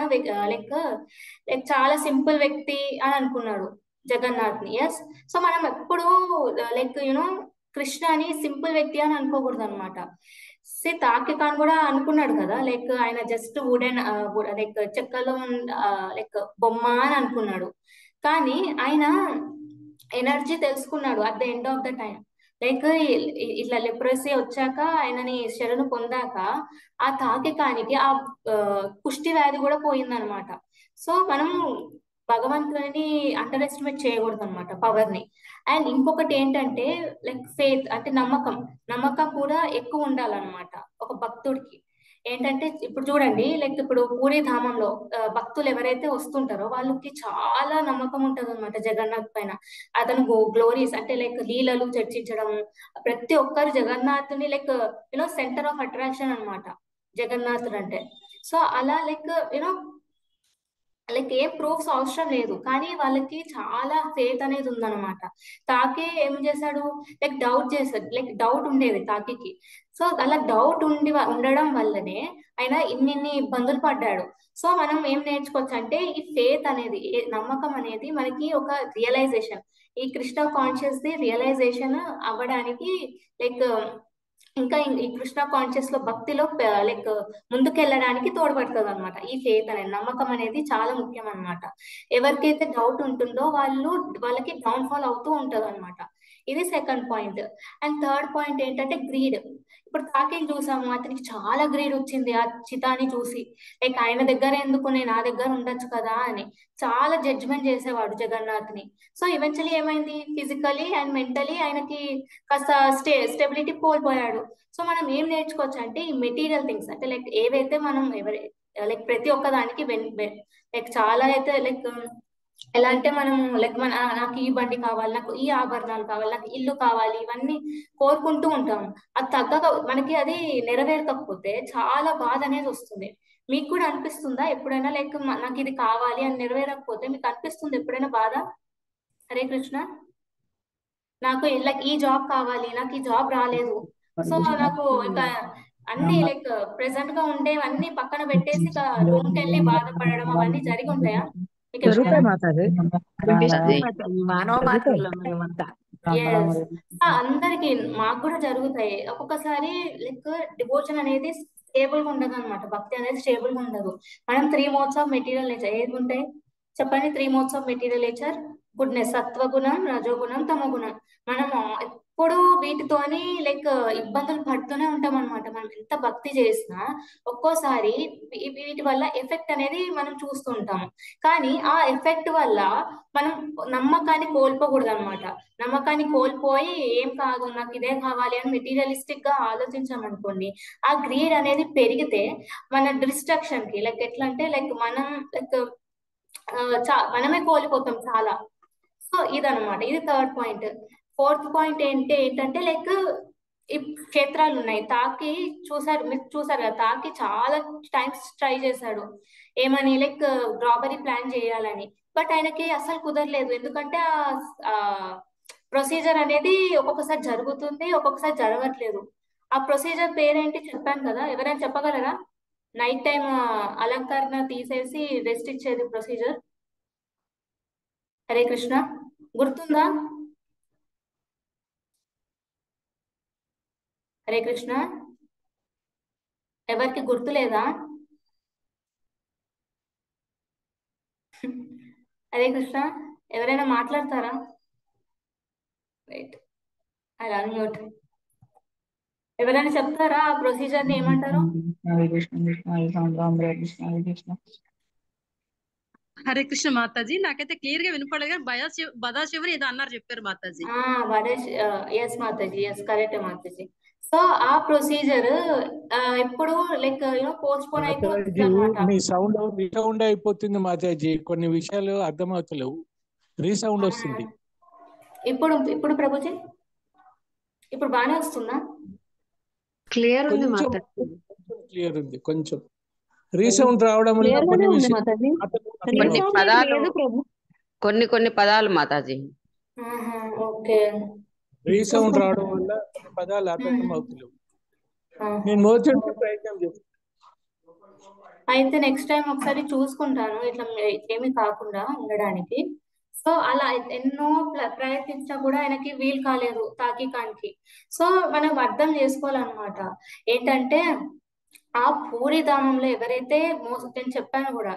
లైక్ చాలా సింపుల్ వ్యక్తి అని అనుకున్నాడు జగన్నాథ్ ని. ఎస్. సో మనం ఎప్పుడు లైక్ కృష్ణ అని సింపుల్ వ్యక్తి అని అనుకోకూడదు అనమాట. తాకి ఖాన్ కూడా అనుకున్నాడు కదా, లైక్ ఆయన జస్ట్ వుడెన్ లైక్ చెక్కలో లైక్ బొమ్మ అని అనుకున్నాడు. కానీ ఆయన ఎనర్జీ తెలుసుకున్నాడు at the end of the time. Like ఇట్లా లెప్రసీ వచ్చాక, ఆయనని శరణు పొందాక ఆ తాకికానికి ఆ కుష్టి వ్యాధి కూడా పోయిందనమాట. సో మనం భగవంతుని అండర్ ఎస్టిమేట్ చేయకూడదు అనమాట, పవర్ ని. అండ్ ఇంకొకటి ఏంటంటే లైక్ ఫెయిత్, అంటే నమ్మకం కూడా ఎక్కువ ఉండాలన్నమాట ఒక భక్తుడికి. ఏంటంటే ఇప్పుడు చూడండి, లైక్ ఇప్పుడు పూరి ధామంలో భక్తులు ఎవరైతే వస్తుంటారో వాళ్ళకి చాలా నమ్మకం ఉంటది అనమాట జగన్నాథ్ పైన. అతను గ్లోరీస్ అంటే లైక్ లీలలు చర్చించడం, ప్రతి ఒక్కరు జగన్నాథుని లైక్ సెంటర్ ఆఫ్ అట్రాక్షన్ అనమాట జగన్నాథుడు అంటే. సో అలా లైక్ ఏం ప్రూఫ్స్ అవసరం లేదు, కానీ వాళ్ళకి చాలా ఫేత్ అనేది ఉందన్నమాట. తాకి ఏం చేశాడు, లైక్ డౌట్ ఉండేది తాకికి. సో అలా డౌట్ ఉండడం వల్లనే ఆయన ఇన్ని ఇబ్బందులు పడ్డాడు. సో మనం ఏం నేర్చుకోవచ్చు అంటే, ఈ ఫేత్ అనేది, నమ్మకం అనేది మనకి ఒక రియలైజేషన్, ఈ కృష్ణ కాన్షియస్ ది రియలైజేషన్ అవ్వడానికి లైక్ ఇంకా ఈ కృష్ణ కాన్షియస్ లో భక్తిలో లైక్ ముందుకెళ్ళడానికి తోడ్పడుతుంది అనమాట. ఈ ఫేత్ అనేది, నమ్మకం అనేది చాలా ముఖ్యం అనమాట. ఎవరికైతే డౌట్ ఉంటుందో వాళ్ళకి డౌన్ ఫాల్ అవుతూ ఉంటది అనమాట. ఇది second point. And third point ఏంటంటే గ్రీడ్. ఇప్పుడు తాకిని చూసాము, అతనికి చాలా గ్రీడ్ వచ్చింది ఆ చితాని చూసి. లైక్ ఆయన దగ్గర ఎందుకు, నా దగ్గర ఉండొచ్చు కదా అని చాలా జడ్జ్మెంట్ చేసేవాడు జగన్నాథ్ ని. సో ఈవెన్చువల్లీ ఏమైంది, ఫిజికలీ అండ్ మెంటలీ ఆయనకి కాస్త స్టెబిలిటీ కోల్పోయాడు. సో మనం ఏం నేర్చుకోవచ్చు అంటే, ఈ మెటీరియల్ థింగ్స్ అంటే లైక్ ఏవైతే మనం లైక్ ప్రతి ఒక్క దానికి లైక్ చాలా అయితే లైక్ ఎలా అంటే మనం లైక్ నాకు ఈ బండి కావాలి, నాకు ఈ ఆభరణాలు కావాలి, నాకు ఇల్లు కావాలి, ఇవన్నీ కోరుకుంటూ ఉంటాం. అది తగ్గక మనకి అది నెరవేరకపోతే చాలా బాధ అనేది వస్తుంది. మీకు కూడా అనిపిస్తుందా ఎప్పుడైనా, లైక్ నాకు ఇది కావాలి అని నెరవేరకపోతే మీకు అనిపిస్తుంది ఎప్పుడైనా బాధ? హరే కృష్ణ. నాకు లైక్ ఈ జాబ్ కావాలి, నాకు ఈ జాబ్ రాలేదు, సో నాకు ఇక అన్ని లైక్ ప్రెసెంట్ గా ఉండేవన్నీ పక్కన పెట్టేసి రూమ్ కి వెళ్ళి బాధపడడం అవన్నీ జరిగి ఉంటాయా మీకు ఎప్పుడైనా? మానవ మాత్రలో మేమంతా. Yes. అందరికి మాకు కూడా జరుగుతాయి ఒక్కొక్కసారి. లైక్ డివోషన్ అనేది స్టేబుల్ గా ఉండదు అనమాట, భక్తి అనేది స్టేబుల్ గా ఉండదు. మనం 3 modes ఆఫ్ మెటీరియల్ నేచర్ ఏది ఉంటాయి చెప్పండి? 3 modes of material nature, goodness, సత్వగుణం, రజోగుణం, తమోగుణం. మనం ఎప్పుడు వీటితోని లైక్ ఇబ్బందులు పడుతూనే ఉంటాం అనమాట. మనం ఎంత భక్తి చేసినా ఒక్కోసారి వీటి వల్ల ఎఫెక్ట్ అనేది మనం చూస్తుంటాం. కానీ ఆ ఎఫెక్ట్ వల్ల మనం నమ్మకాన్ని కోల్పోకూడదు అనమాట. నమ్మకాన్ని కోల్పోయి ఏం కాదు, నాకు ఇదే కావాలి అని మెటీరియలిస్టిక్ గా ఆలోచించామనుకోండి, ఆ గ్రీడ్ అనేది పెరిగితే మన డిస్ట్రక్షన్ కి లైక్ ఎట్లా అంటే లైక్ మనం లైక్ మనమే కోల్పోతాం చాలా. సో ఇదనమాట, ఇది థర్డ్ పాయింట్. ఫోర్త్ పాయింట్ ఏంటంటే లైక్ ఈ క్షేత్రాలు ఉన్నాయి. తాకి మీరు చూసారు కదా, తాకి చాలా టైమ్స్ ట్రై చేశాడు ఏమని, లైక్ రాబరీ ప్లాన్ చేయాలని. బట్ ఆయనకి అసలు కుదరలేదు, ఎందుకంటే ఆ ప్రొసీజర్ అనేది ఒక్కొక్కసారి జరుగుతుంది, ఒక్కొక్కసారి జరగట్లేదు. ఆ ప్రొసీజర్ పేరేంటి చెప్పాను కదా, ఎవరైనా చెప్పగలరా? నైట్ టైం అలంకరణ తీసేసి రెస్ట్ ఇచ్చేది ప్రొసీజర్. హరే కృష్ణ, గుర్తుందా? హరే కృష్ణ, ఎవరికి గుర్తులేదా? హరే కృష్ణ, ఎవరైనా మాట్లాడతారా? రైట్, అలా అన్మ్యూట్. ఎవరైనా చెప్తారా ఆ ప్రొసీజర్ ని ఏమంటారు? హరే కృష్ణ మాతాజీ, నాకైతే క్లియర్ గా వినపడదు కానీ బదా చివరి ఏదో అన్నారు చెప్పారు Mataji. Yes Mataji, yes correct Mataji. So ఆ ప్రొసీజర్ ఎప్పుడు లైక్ పోస్ట్ పోన్ అయితే వస్తుంది అనమాట. మీ సౌండ్ రీసౌండ్ అయిపోతుంది మాతాజీ, కొన్ని విషయాలు అర్థమవుతలేవు, రీసౌండ్ వస్తుంది. ఇప్పుడు ప్రభుజీ, ఇప్పుడు బాగానే వస్తుందా? క్లియర్ ఉంది కొంచెం మాతాజీ. క్లియర్ ఉంది, కొంచెం రీసౌండ్ రావడం వల్ల క్లియర్ కొన్ని గానే ఉంది విషయాలు మాతాజీ. కొన్ని రీసౌండ్ పదాలు లేదు ప్రభు. కొన్ని పదాలు మాతాజీ. ఓకే, రీసౌండ్ రావడం వల్ల కొన్ని పదాలు అర్థం అవుతలేవు. నేను మోచేసి ప్రయత్నం చేస్తాను. అయితే నెక్స్ట్ టైం ఒకసారి చూసుకుంటాను ఇట్లా ఏమి కాకుండా ఉండడానికి. సో అలా ఎన్నో ప్రయత్నించినా కూడా ఆయనకి వీలు కాలేదు తాకికానికి. సో మనం అర్థం చేసుకోవాలన్నమాట ఏంటంటే ఆ పూరిధామంలో ఎవరైతే నేను చెప్పాను కూడా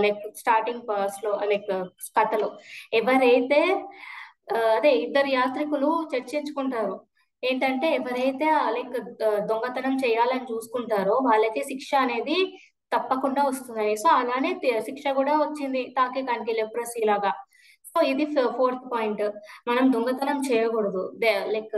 లైక్ స్టార్టింగ్ లో లైక్ కథలో, ఎవరైతే అదే ఇద్దరు యాత్రికులు చర్చించుకుంటారు ఏంటంటే ఎవరైతే లైక్ దొంగతనం చేయాలని చూసుకుంటారో వాళ్ళకి శిక్ష అనేది తప్పకుండా వస్తుందని. సో అలానే శిక్ష కూడా వచ్చింది తాకికానికి, లెప్రసీ లాగా. సో ఇది 4th పాయింట్, మనం దొంగతనం చేయకూడదు. లైక్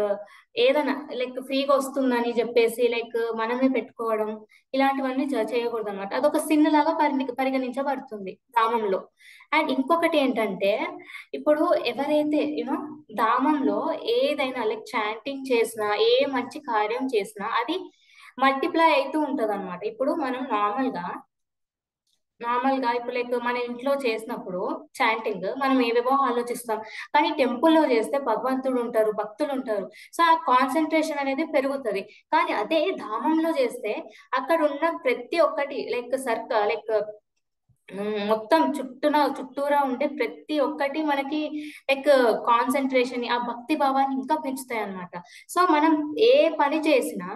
ఏదైనా లైక్ ఫ్రీగా వస్తుందని చెప్పేసి లైక్ మనమే పెట్టుకోవడం ఇలాంటివన్నీ చేయకూడదు అనమాట. అదొక సిన్ లాగా పరిగణించబడుతుంది ధామంలో. అండ్ ఇంకొకటి ఏంటంటే ఇప్పుడు ఎవరైతే ధామంలో ఏదైనా లైక్ చాంటింగ్ చేసినా, ఏ మంచి కార్యం చేసినా అది మల్టిప్లై అవుతూ ఉంటది అనమాట. ఇప్పుడు మనం నార్మల్ గా ఇప్పుడు లైక్ మన ఇంట్లో చేసినప్పుడు చాంటింగ్ మనం ఏవేవో ఆలోచిస్తాం, కానీ టెంపుల్లో చేస్తే భగవంతుడు ఉంటారు, భక్తులు ఉంటారు. సో ఆ కాన్సన్ట్రేషన్ అనేది పెరుగుతుంది. కానీ అదే ధామంలో చేస్తే అక్కడ ఉన్న ప్రతి ఒక్కటి లైక్ లైక్ మొత్తం చుట్టూరా ఉండే ప్రతి ఒక్కటి మనకి లైక్ కాన్సన్ట్రేషన్, ఆ భక్తి భావాన్ని ఇంకా పెంచుతాయి అన్నమాట. సో మనం ఏ పని చేసినా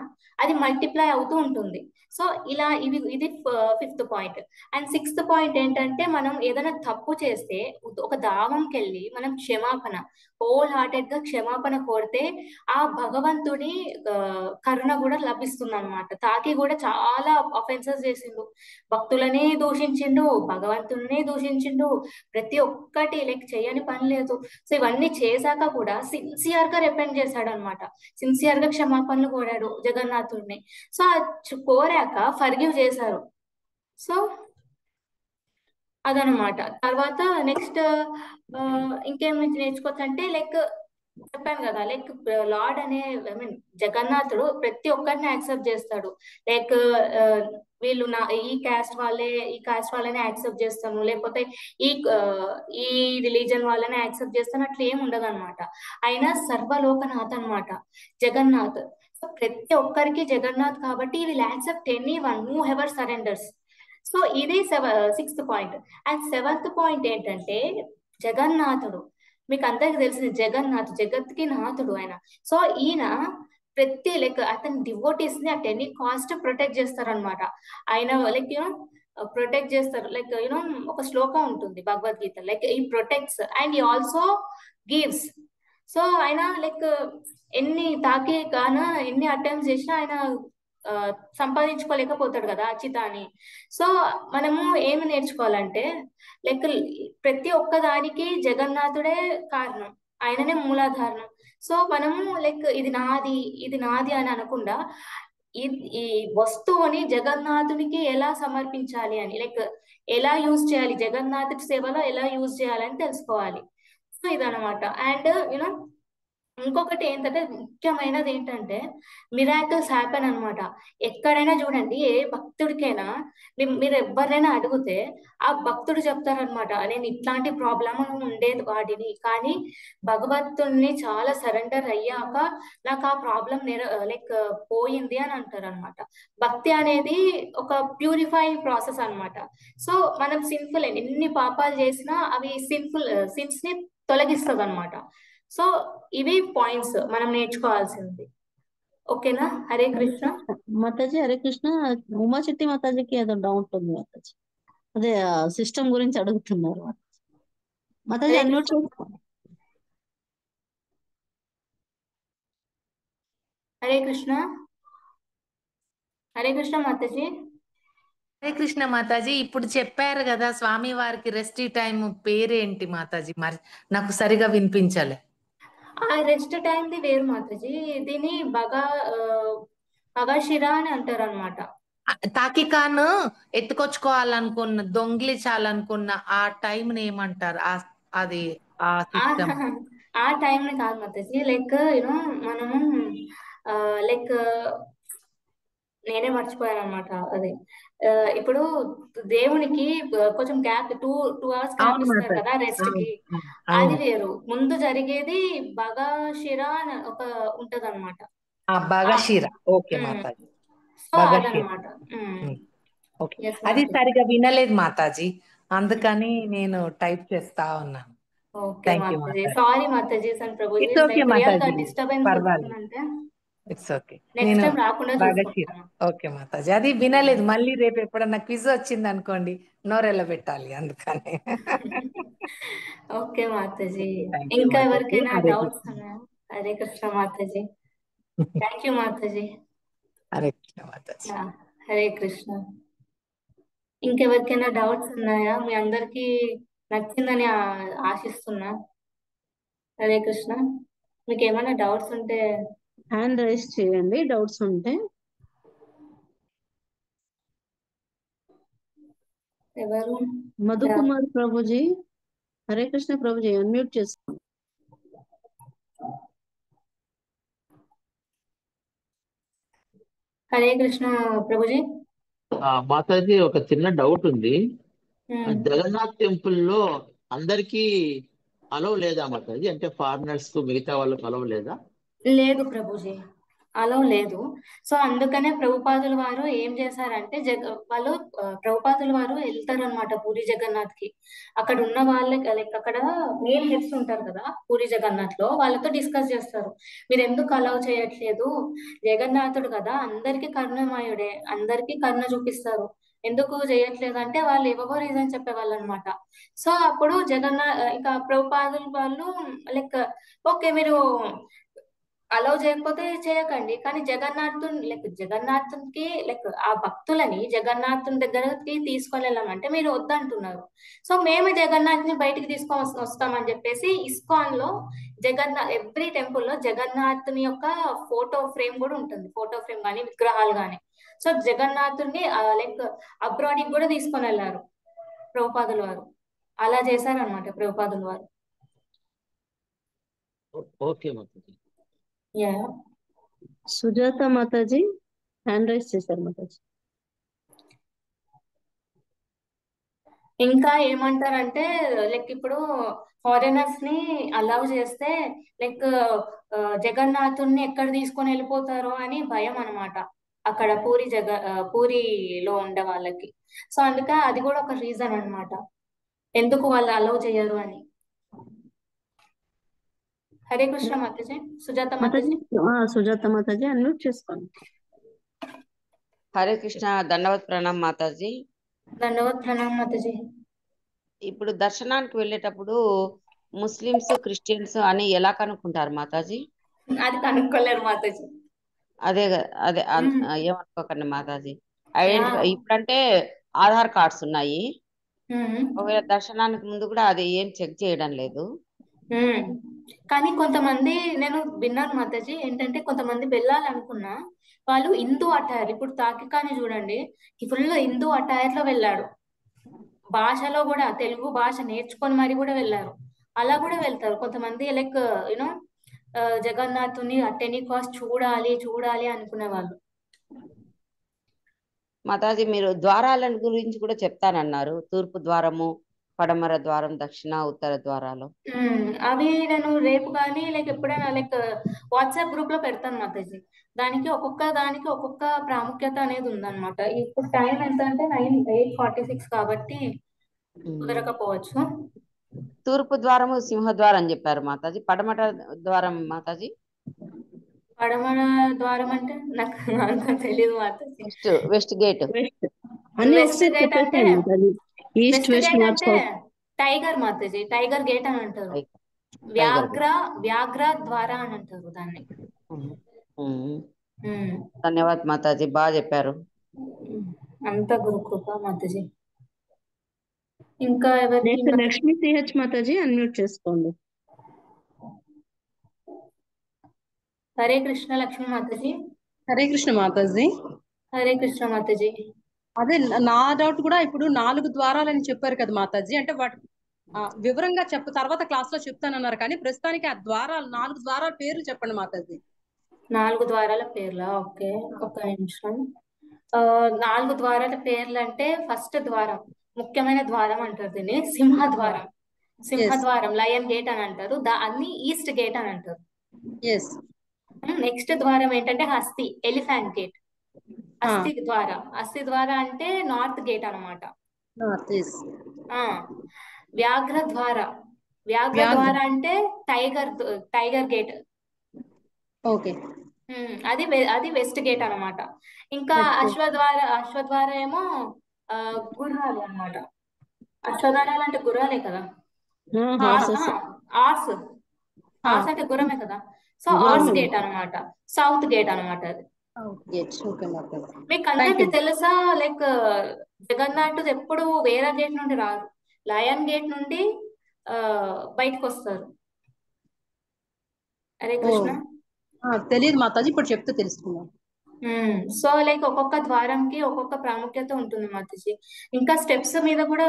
అది మల్టిప్లై అవుతూ ఉంటుంది. సో ఇలా ఇది 5th point. And 6th point ఏంటంటే మనం ఏదైనా తప్పు చేస్తే ఒక ధామంకి వెళ్ళి మనం క్షమాపణ, హోల్ హార్టెడ్ గా క్షమాపణ కోరితే ఆ భగవంతుడి కరుణ కూడా లభిస్తుంది అనమాట. తాకి కూడా చాలా అఫెన్సెస్ చేసిండు, భక్తులనే దూషించిండు, భగవంతుడినే దూషించిండు, ప్రతి ఒక్కటి లైక్ చేయని పని లేదు. సో ఇవన్నీ చేశాక కూడా సిన్సియర్ గా రిపెంట్ చేశాడు అనమాట, సిన్సియర్ గా క్షమాపణలు కోరాడు జగన్నాథుడిని. సో కోరాక ఫర్గివ్ చేశారు. సో అదనమాట. తర్వాత నెక్స్ట్ ఇంకేమి నేర్చుకోవచ్చు అంటే లైక్ చెప్పాను కదా, లైక్ లార్డ్ అనే ఐ మీన్ జగన్నాథుడు ప్రతి ఒక్కరిని యాక్సెప్ట్ చేస్తాడు. లైక్ వీళ్ళు ఈ క్యాస్ట్ వాళ్ళని యాక్సెప్ట్ చేస్తాను, లేకపోతే ఈ రిలీజన్ వాళ్ళని యాక్సెప్ట్ చేస్తాను, అట్లా ఏమి ఉండదు అనమాట. ఆయన సర్వలోకనాథ్ అనమాట జగన్నాథ్. సో ప్రతి ఒక్కరికి జగన్నాథ్ కాబట్టి will accept any one who ever surrenders. So ఇది 6th point. And 7th point ఏంటంటే జగన్నాథుడు మీకు అందరికి తెలిసింది, జగత్కి నాథుడు ఆయన. సో ఈయన ప్రతి లైక్ అతని డివోటీస్ ని అట్ ఎనీ కాస్ట్ ప్రొటెక్ట్ చేస్తారనమాట. ఆయన లైక్ ప్రొటెక్ట్ చేస్తారు. లైక్ ఒక శ్లోకం ఉంటుంది భగవద్గీత, లైక్ ఈ ప్రొటెక్ట్స్ అండ్ ఈ ఆల్సో గివ్స్. సో ఆయన లైక్ ఎన్ని అటెంప్ట్స్ చేసినా ఆయన సంపాదించుకోలేకపోతాడు కదా అచితాని. సో మనము ఏమి నేర్చుకోవాలంటే లైక్ ప్రతి ఒక్క దానికి జగన్నాథుడే కారణం, ఆయననే మూలాధారణం. సో మనము లైక్ ఇది నాది అని అనకుండా ఈ వస్తువుని జగన్నాథునికి ఎలా సమర్పించాలి అని, లైక్ ఎలా యూజ్ చేయాలి, జగన్నాథుడి సేవలో ఎలా యూజ్ చేయాలని తెలుసుకోవాలి. సో ఇదనమాట. అండ్ ఇంకొకటి ఏంటంటే ముఖ్యమైనది ఏంటంటే మిరాకిల్స్ హ్యాపెన్ అన్నమాట. ఎక్కడైనా చూడండి, ఏ భక్తుడికైనా మీరు ఎవరినైనా అడిగితే ఆ భక్తుడు చెప్తారనమాట, నేను ఇట్లాంటి ప్రాబ్లం ఉండేది వాడిని, కానీ భగవంతుణ్ణి చాలా సరెండర్ అయ్యాక నాకు ఆ ప్రాబ్లం లైక్ పోయింది అని అంటారు అనమాట. భక్తి అనేది ఒక ప్యూరిఫైయింగ్ ప్రాసెస్ అన్నమాట. సో మనం సిన్ఫుల్ ఎన్ని పాపాలు చేసినా అవి సిన్స్ ని తొలగిస్తుంది అనమాట. సో ఇవి పాయింట్స్ మనం నేర్చుకోవాల్సింది. ఓకేనా? హరే కృష్ణ. మాతాజీ హరే కృష్ణ. ఉమా చెట్టి మాతాజీకి ఏదో డౌట్ ఉంది మాతాజీ, అదే సిస్టమ్ గురించి అడుగుతున్నారు మాతాజీ. హరే అన్మ్యూట్ కృష్ణ. చేసుకోండి. హరే కృష్ణ. హరే కృష్ణ మాతాజీ. హరే కృష్ణ మాతాజీ. ఇప్పుడు చెప్పారు కదా స్వామి వారికి రెస్ట్ టైం పేరేంటి మాతాజీ? మరి నాకు సరిగా వినిపించలే. ఆ రెస్ట్ టైం ది వేరు మాతాజీ, దీన్ని బగాషిరా అని అంటారు అనమాట. తాకికాన్ ఎత్తుకొచ్చుకోవాలనుకున్న, దొంగిలించాలనుకున్న ఆ టైం ఏమంటారు? అది ఆ సిస్టమ్. ఆ టైం ని కాదు మాతాజీ, లైక్ యూనో మనము లైక్ నేనే మర్చిపోయాను అనమాట. అది ఇప్పుడు దేవునికి కొంచెం గ్యాప్, టూ అవర్స్ గ్యాప్ అవును ఇస్తారు మాతాజీ. కదా రెస్ట్ అవును కి. అది అవును. వేరు. ముందు జరిగేది బగాషిరా అని ఒక ఉంటది అనమాట. బగషీర. ఓకే మాతాజీ. సో బగషీర. అదనమాట. ఓకే. ఎస్ అది మాతాజీ. సరిగా వినలేదు మాతాజీ, అందుకని నేను టైప్ చేస్తా ఉన్నాను. Okay thank you Mataji. Mataji. Sorry Mataji and Prabhuji, it's okay like real గా మాతాజీ, డిస్టర్బెన్స్ పర్వాలేదు. వస్తుందంటే ఇట్స్ ఓకే. నెక్స్ట్ నేను టైం రాకుండా బగషీర. చూసుకుంటాను. ఓకే మాతాజీ, అది వినలేదు. మళ్ళీ రేపు ఎప్పుడన్నా క్విజ్ వచ్చింది అనుకోండి, నోరెళ్ళ పెట్టాలి అందుకని. ఓకే మాతాజీ. థ్యాంక్ యూ ఇంకా మాతాజీ. ఎవరికైనా హరే డౌట్స్ కృష్ణ. ఉన్నాయా? Hare Krishna Mataji. Thank you Mataji. Hare Krishna Mataji. Yeah, Hare Krishna. ఇంకెవరికైనా డౌట్స్ ఉన్నాయా? మీ అందరికి నచ్చిందని ఆశిస్తున్నా. హరే కృష్ణ. మీకు ఏమైనా డౌట్స్ ఉంటే హ్యాండ్ రైస్ చేయండి డౌట్స్ ఉంటే. ఎవరు? మధుకుమార్ ప్రభుజీ, హరే కృష్ణ ప్రభుజీ, అన్మ్యూట్ చేసుకోండి. హరే కృష్ణ ప్రభుజీ. మాతాజీ, ఒక చిన్న డౌట్ ఉంది. జగన్నాథ్ టెంపుల్ లో అందరికీ అలవ్ లేదా మాతాజీ? అంటే ఫారినర్స్ కు, మిగతా వాళ్ళకు అలవ్ లేదా? లేదు ప్రభుజీ, అలా లేదు. సో అందుకనే ప్రభుపాదుల వారు ఏం చేశారంటే వాళ్ళు ప్రభుపాదుల వారు వెళ్తారు అనమాట పూరి జగన్నాథ్ కి. అక్కడ ఉన్న వాళ్ళకి లైక్ అక్కడ మెయిన్ హెడ్స్ ఉంటారు కదా పూరి జగన్నాథ్ లో, వాళ్ళతో డిస్కస్ చేస్తారు. మీరు ఎందుకు అలౌ చేయట్లేదు? జగన్నాథుడు కదా, అందరికీ కరుణమయుడే, అందరికీ కరుణ చూపిస్తారు, ఎందుకు చేయట్లేదు అంటే వాళ్ళు ఏవో రీజన్ చెప్పేవాళ్ళు అనమాట. సో అప్పుడు ఇంకా ప్రభుపాదుల వాళ్ళు లైక్ ఓకే మీరు అలౌ చేయకపోతే చేయకండి, కానీ జగన్నాథునికి లైక్ ఆ భక్తులని జగన్నాథుని దగ్గరకి తీసుకొని వెళ్ళామంటే మీరు వద్దంటున్నారు. సో మేము జగన్నాథ్ని బయటికి తీసుకొని వస్తామని చెప్పేసి ఇస్కాన్ లో ఎవ్రీ టెంపుల్ లో జగన్నాథుని యొక్క ఫోటో ఫ్రేమ్ కూడా ఉంటుంది, ఫోటో ఫ్రేమ్ కానీ విగ్రహాలు కానీ. సో జగన్నాథుని లైక్ అబ్రాడ్ కి కూడా తీసుకొని వెళ్ళారు ప్రభుపాదుల వారు. అలా చేశారనమాట ప్రభుపాదుల వారు. Okay Mataji. Yeah, Sujatha Mataji hand raise చేశారు మాతాజీ. ఇంకా ఏమంటారంటే లైక్ ఇప్పుడు ఫారినర్స్ ని అలౌ చేస్తే లైక్ జగన్నాథుని ఎక్కడ తీసుకొని వెళ్ళిపోతారో అని భయం అన్నమాట అక్కడ పూరిలో ఉండే వాళ్ళకి. సో అందుకే అది కూడా ఒక రీజన్ అన్నమాట ఎందుకు వాళ్ళు అలౌ చేయరు అని. హరే కృష్ణ మాతాజీ. సుజాత మాతాజీ మాతాజీ. సుజాత మాతాజీ అన్మ్యూట్ చేసుకోండి. హరే కృష్ణ. ధన్యవాద్ ప్రణామ్ మాతాజీ. ధన్యవాద్ ప్రణామ్ మాతాజీ. ఇప్పుడు దర్శనానికి వెళ్ళేటప్పుడు ముస్లిమ్స్, క్రిస్టియన్స్ అని ఎలా కనుక్కుంటారు మాతాజీ? అది కనుక్కోలేరు మాతాజీ. అదే అదే ఏమనుకోకండి మాతాజీ. ఐడెంటిఫై ఇప్పుడంటే ఆధార్ కార్డ్స్ ఉన్నాయి, ఒకవేళ దర్శనానికి ముందు కూడా అది ఏం చెక్ చేయడం లేదు. కానీ కొంతమంది నేను విన్నాను మాతాజీ, ఏంటంటే కొంతమంది వెళ్ళాలనుకున్నా వాళ్ళు హిందూ అటైర్, ఇప్పుడు తాకికాని చూడండి ఫుల్ హిందూ అటైర్ లో వెళ్ళాడు, భాషలో కూడా తెలుగు భాష నేర్చుకొని మరి కూడా వెళ్ళారు. అలా కూడా వెళ్తారు కొంతమంది, లైక్ యూనో జగన్నాథుని అట్ ఎనీ కాస్ట్ చూడాలి అనుకునేవాళ్ళు. మాతాజీ మీరు ద్వారాల గురించి కూడా చెప్తానన్నారు. తూర్పు ద్వారము, పడమర ద్వారం, దక్షిణ, ఉత్తర ద్వారాలు. అవి నేను రేపు కానీ ఎప్పుడైనా వాట్సాప్ గ్రూప్ లో పెడతాను మాతాజీ. దానికి ఒక్కొక్క ప్రాముఖ్యత అనేది ఉందన్నమాట. ఇప్పుడు టైం ఎంత అంటే 8:46 కాబట్టి కుదరకపోవచ్చు. తూర్పు ద్వారము సింహద్వారం అని చెప్పారు మాతాజీ. పడమర ద్వారం మాతాజీ? పడమర ద్వారం అంటే నాకు అంత తెలియదు Mataji. West gate. West gate అంటే east west north south. Tiger Mataji, tiger gate అని అంటారు. వ్యాఘ్ర ద్వార అని అంటారు దాన్ని. ధన్యవాద్ మాతాజీ, బాగా చెప్పారు. అంత గురుకృప మాతాజీ. ఇంకా ఎవరికి? లక్ష్మీ సిహెచ్ మాతాజీ అన్మ్యూట్ చేసుకోండి. హరే కృష్ణ లక్ష్మీ మాతాజీ. హరే కృష్ణ మాతాజీ. హరే కృష్ణ మాతాజీ. అదే నా డౌట్ కూడా, ఇప్పుడు 4 ద్వారాలని చెప్పారు కదా మాతాజీ, అంటే వాటి వివరంగా తర్వాత క్లాస్ లో చెప్తానన్నారు, కానీ ప్రస్తుతానికి ఆ 4 ద్వారాల పేర్లు చెప్పండి మాతాజీ. 4 ద్వారాల పేర్లా? ఓకే, ఒక నిమిషం. 4 ద్వారాల పేర్లు అంటే ఫస్ట్ ద్వారం, ముఖ్యమైన ద్వారం అంటారు దీన్ని సింహద్వారం. సింహద్వారం లయన్ గేట్ అని అంటారు. దాన్ని ఈస్ట్ గేట్ అని అంటారు. నెక్స్ట్ ద్వారం ఏంటంటే హస్తి, ఎలిఫెంట్ గేట్. అస్థి ద్వార అంటే నార్త్ గేట్ అన్నమాట. వ్యాఘ్ర ద్వార అంటే టైగర్ గేట్. ఓకే, అది వెస్ట్ గేట్ అన్నమాట. ఇంకా అశ్వద్వార ఏమో గుర్రాలు అన్నమాట. అశ్వద్వారాలు అంటే గుర్రాలే కదా. ఆర్స్ అంటే గుర్రమే కదా. సో ఆర్స్ గేట్ అన్నమాట, సౌత్ గేట్ అన్నమాట అది. మీకు అందరికి తెలుసా? జగన్నాథుడు ఎప్పుడు వేరే గేట్ నుండి రారు, లయన్ గేట్ నుండి బయటకు వస్తారు. హరే కృష్ణ. తెలియదు మాతాజీ, ఇప్పుడు చెప్తే తెలుసుకున్నాం. సో ఒక్కొక్క ద్వారంకి ఒక్కొక్క ప్రాముఖ్యత ఉంటుంది మాతాజీ. ఇంకా స్టెప్స్ మీద కూడా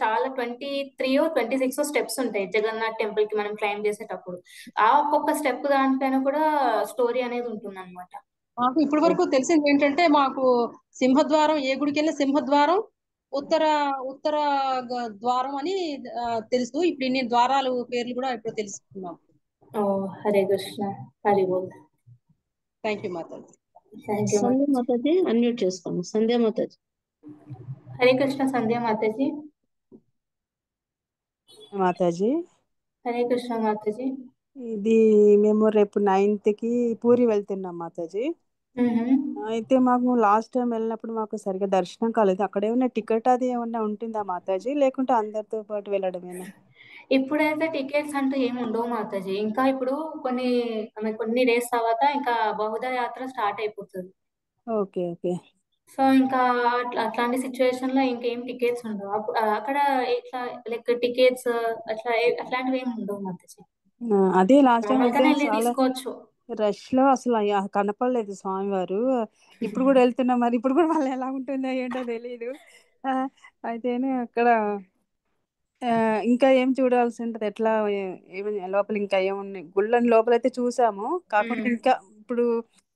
చాలా 23-26 స్టెప్స్ ఉంటాయి జగన్నాథ్ టెంపుల్ కి మనం క్లైమ్ చేసేటప్పుడు. ఆ ఒక్కొక్క స్టెప్ దానిపైన కూడా స్టోరీ అనేది ఉంటుంది అనమాట. మాకు ఇప్పటి వరకు తెలిసింది ఏంటంటే, మాకు సింహద్వారం, ఏ గుడికి వెళ్ళిన సింహద్వారం, ఉత్తర ద్వారం అని తెలుసు. ఇప్పుడు ఇన్ని ద్వారాలు పేర్లు కూడా ఇప్పుడు తెలుసుకున్నాం. Hare Krishna, Hari Bol. Thank you Mataji. Sandhya Mataji unmute చేసుకోండి. సంధ్య మాతాజీ. హరే కృష్ణ సంధ్య మాతాజీ. మాతాజీ హరే కృష్ణ మాతాజీ. ఇది మేము రేపు 9th కి పూరి వెళ్తున్నాం మాతాజీ. అయితే మాకు లాస్ట్ టైం వెళ్ళినప్పుడు మాకు సరిగా దర్శనం కాలేదు. అక్కడ ఏమన్నా టికెట్ అది ఏమన్నా ఉంటుందా మాతాజీ, లేకుంటే అందరితో పాటు వెళ్ళడమేనా? ఇప్పుడైతే టికెట్స్ అంటూ ఏమి ఉండవు మాతాజీ. ఇంకా ఇప్పుడు కొన్ని డేస్ తర్వాత ఇంకా బహుదా యాత్ర స్టార్ట్ అయిపోతుంది. Okay okay. సో ఇంకా అట్లాంటి సిచ్యువేషన్ లో ఇంకేం టికెట్స్ ఉండవు. అక్కడ ఇట్లా టికెట్స్ అట్లాంటివి ఏమి ఉండవు మాతాజీ. అదే లాస్ట్ టైం అయితే చాలా తీసుకోవచ్చు. రష్ లో అసలు కనపడలేదు స్వామివారు. ఇప్పుడు కూడా వెళ్తున్నాం, మరి ఇప్పుడు కూడా వాళ్ళు ఎలా ఉంటుందో ఏంటో తెలియదు. అయితేనే అక్కడ ఇంకా ఏం చూడాల్సి ఉంటుంది, ఎట్లా లోపల ఇంకా ఏమున్నాయి గుళ్ళని లోపలైతే చూసాము. కాకపోతే ఇంకా ఇప్పుడు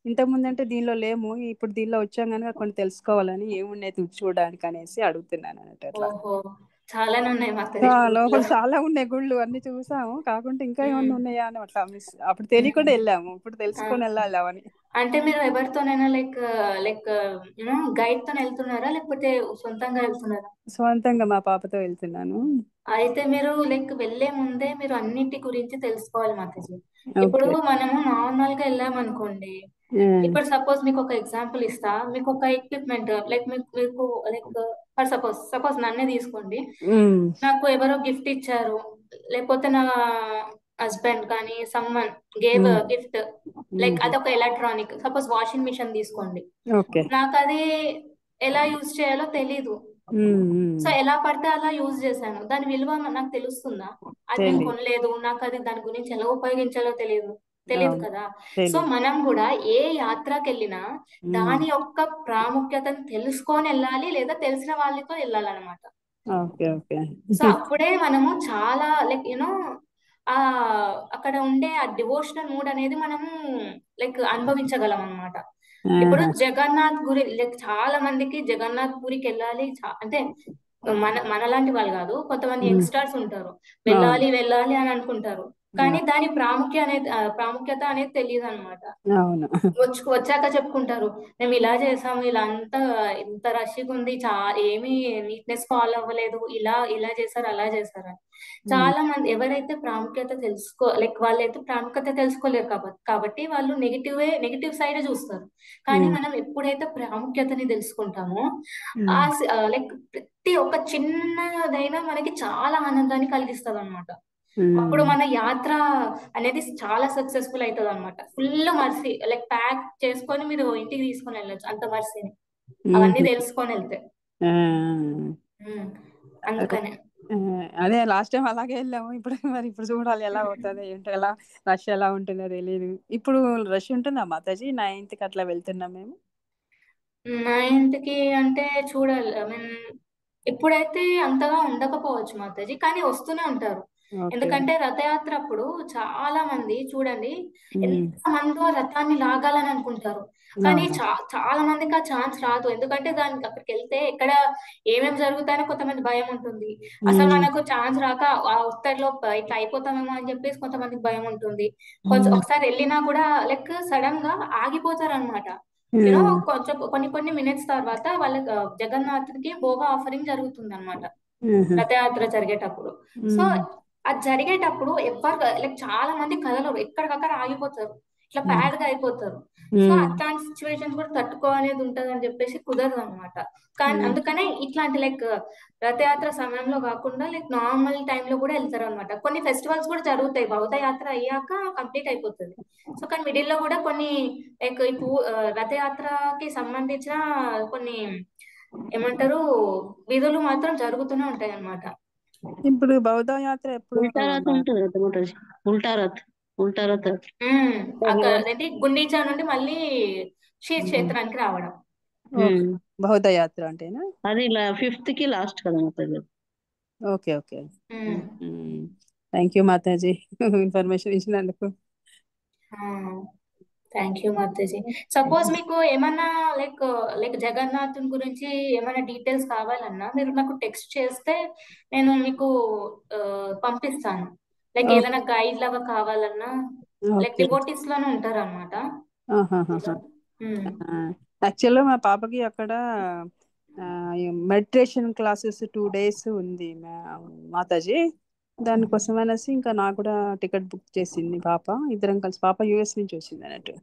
ఇంతకుముందు అంటే దీనిలో లేము, ఇప్పుడు దీనిలో వచ్చాం కనుక కొన్ని తెలుసుకోవాలని ఏమున్నాయి చూడడానికి అనేసి అడుగుతున్నాను అన్నట్టు. అట్లా చాలానే ఉన్నాయి లోపల చాలా ఉన్నాయి గుళ్ళు, అన్ని చూసాము. కాకుంటే ఇంకా ఏమన్నా ఉన్నాయా అని అట్లా అప్పుడు తెలియకుండా వెళ్ళాము, ఇప్పుడు తెలుసుకొని వెళ్ళాలి అవని. అంటే మీరు ఎవరితోనైనా గైడ్ తో వెళ్తున్నారా, లేకపోతే సొంతంగా వెళ్తున్నారా? సొంతంగా మా పాపతో వెళ్తున్నాను. అయితే మీరు వెళ్లే ముందే మీరు అన్నిటి గురించి తెలుసుకోవాలి మాతాజీ. ఇప్పుడు మనము నార్మల్ గా వెళ్ళామనుకోండి, ఇప్పుడు సపోజ్ మీకు ఒక ఎగ్జాంపుల్ ఇస్తా. మీకు ఒక ఎక్విప్మెంట్ మీకు ఫర్ సపోజ్ నన్నే తీసుకోండి. నాకు ఎవరో గిఫ్ట్ ఇచ్చారు, లేకపోతే నా హస్బెండ్ కానీ సమ్వన్ గేవ్ గిఫ్ట్, అదొక ఎలక్ట్రానిక్. సపోజ్ వాషింగ్ మిషన్ తీసుకోండి, నాకు అది ఎలా యూజ్ చేయాలో తెలీదు. సో ఎలా పడితే అలా యూజ్ చేశాను, దాని విలువ నాకు తెలుస్తుందా? అది నేను కొనలేదు, నాకు అది దాని గురించి ఎలా ఉపయోగించాలో తెలియదు కదా. సో మనం కూడా ఏ యాత్రకి వెళ్ళినా దాని యొక్క ప్రాముఖ్యతను తెలుసుకొని వెళ్ళాలి, లేదా తెలిసిన వాళ్ళతో వెళ్ళాలన్నమాట. సో అప్పుడే మనము చాలా ఆ అక్కడ ఉండే ఆ డివోషనల్ మూడ్ అనేది మనము లైక్ అనుభవించగలం అన్నమాట. ఇప్పుడు జగన్నాథ్ గురి లైక్ చాలా మందికి జగన్నాథ్ పూరికి వెళ్ళాలి అంటే మనలాంటి వాళ్ళు కాదు, కొంతమంది యంగ్స్టర్స్ ఉంటారు, వెళ్ళాలి వెళ్ళాలి అని అనుకుంటారు, కానీ దాని ప్రాముఖ్యత అనేది తెలియదు అనమాట. అవును. వచ్చాక చెప్పుకుంటారు, మేము ఇలా చేసాము, ఇలా అంతా ఇంత రష్గా ఉంది, ఏమీ నీట్నెస్ ఫాలో అవ్వలేదు, ఇలా చేశారు అలా చేశారు అని. చాలా మంది ఎవరైతే ప్రాముఖ్యత లైక్ వాళ్ళైతే ప్రాముఖ్యత తెలుసుకోలేరు కాబట్టి వాళ్ళు నెగిటివ్ సైడ్ చూస్తారు. కానీ మనం ఎప్పుడైతే ప్రాముఖ్యతని తెలుసుకుంటామో లైక్ ప్రతి ఒక్క చిన్నదైనా మనకి చాలా ఆనందాన్ని కలిగిస్తుంది అనమాట. అప్పుడు మన యాత్ర అనేది చాలా సక్సెస్ఫుల్ అవుతుంది అనమాట. ఫుల్ మర్సీ లైక్ ప్యాక్ చేసుకొని మీరు ఇంటికి తీసుకొని వెళ్ళొచ్చు, అంత మర్సీని అవన్నీ తెలుసుకొని వెళ్తే. అందుకనే అదే లాస్ట్ టైం అలాగే వెళ్ళాము. ఇప్పుడు చూడాలి ఎలా అవుతుంది ఏంటో, రష్ ఎలా ఉంటుందో తెలియదు. ఇప్పుడు రష్ ఉంటుందా మాతాజీ? 9th కి అట్లా వెళ్తున్నాం మేము. 9th కి అంటే చూడాలి, ఐ మీన్ ఇప్పుడైతే అంతగా ఉండకపోవచ్చు మాతాజీ, కానీ వస్తూనే ఉంటారు. ఎందుకంటే రథయాత్ర అప్పుడు చాలా మంది చూడండి ఎంత మందో రథాన్ని లాగాలని అనుకుంటారు, కానీ చాలా మందికి ఆ ఛాన్స్ రాదు. ఎందుకంటే దానికి అక్కడికి వెళ్తే ఎక్కడ ఏమేమి జరుగుతాయని కొంతమంది భయం ఉంటుంది. అసలు మనకు ఛాన్స్ రాక ఆ ఉత్తర్లో ఇట్లా అయిపోతామేమో అని చెప్పేసి కొంతమందికి భయం ఉంటుంది. ఒకసారి వెళ్ళినా కూడా లైక్ సడన్ గా ఆగిపోతారు అనమాట. యూనో కొన్ని మినిట్స్ తర్వాత వాళ్ళకి జగన్నాథుడికి భోగ ఆఫరింగ్ జరుగుతుంది అనమాట రథయాత్ర జరిగేటప్పుడు. సో అది జరిగేటప్పుడు ఎవరు లైక్ చాలా మంది కదలరు, ఎక్కడికక్కడ ఆగిపోతారు, ఇట్లా ప్యాడ్ గా అయిపోతారు. సో అట్లాంటి సిచ్యువేషన్స్ కూడా తట్టుకోవాలనేది ఉంటది అని చెప్పేసి కుదరదు అనమాట. కానీ అందుకనే ఇట్లాంటి లైక్ రథయాత్ర సమయంలో కాకుండా లైక్ నార్మల్ టైంలో కూడా వెళ్తారు అనమాట. కొన్ని ఫెస్టివల్స్ కూడా జరుగుతాయి, బౌద్ధ యాత్ర అయ్యాక కంప్లీట్ అయిపోతుంది. సో కానీ మిడిల్ లో కూడా కొన్ని లైక్ రథయాత్రకి సంబంధించిన కొన్ని ఏమంటారు విధులు మాత్రం జరుగుతూనే ఉంటాయి అన్నమాట. ఇప్పుడు బౌద్ధ యాత్ర ఎప్పుడు? ఉల్టారథ్ అక్కడ గుండీచా నుండి మళ్ళీ క్షేత్రానికి రావడం బౌద్ధ యాత్ర అంటేనా? అది 5th కి లాస్ట్ కదా Mataji. Okay okay, thank you Mataji information ఇచ్చినందుకు. Thank you Mataji. సపోజ్ మీకు ఏమన్నా లైక్ జగన్నాథుని గురించి ఏమైనా డీటెయిల్స్ కావాలన్నా మీరు నాకు టెక్స్ట్ చేస్తే నేను మీకు పంపిస్తాను. లైక్ ఏదైనా గైడ్ లాగా కావాలన్నా లైక్ డివోటీస్ లోనే ఉంటారు అనమాట. యాక్చువల్గా మా పాపకి అక్కడ మెడిటేషన్ క్లాసెస్ 2 days ఉంది మాతాజీ. దానికోసం అనేసి ఇంకా నాకు కూడా టికెట్ బుక్ చేసింది పాప. ఇద్దరం కలిసి, పాప US నుంచి వచ్చింది అన్నట్టు.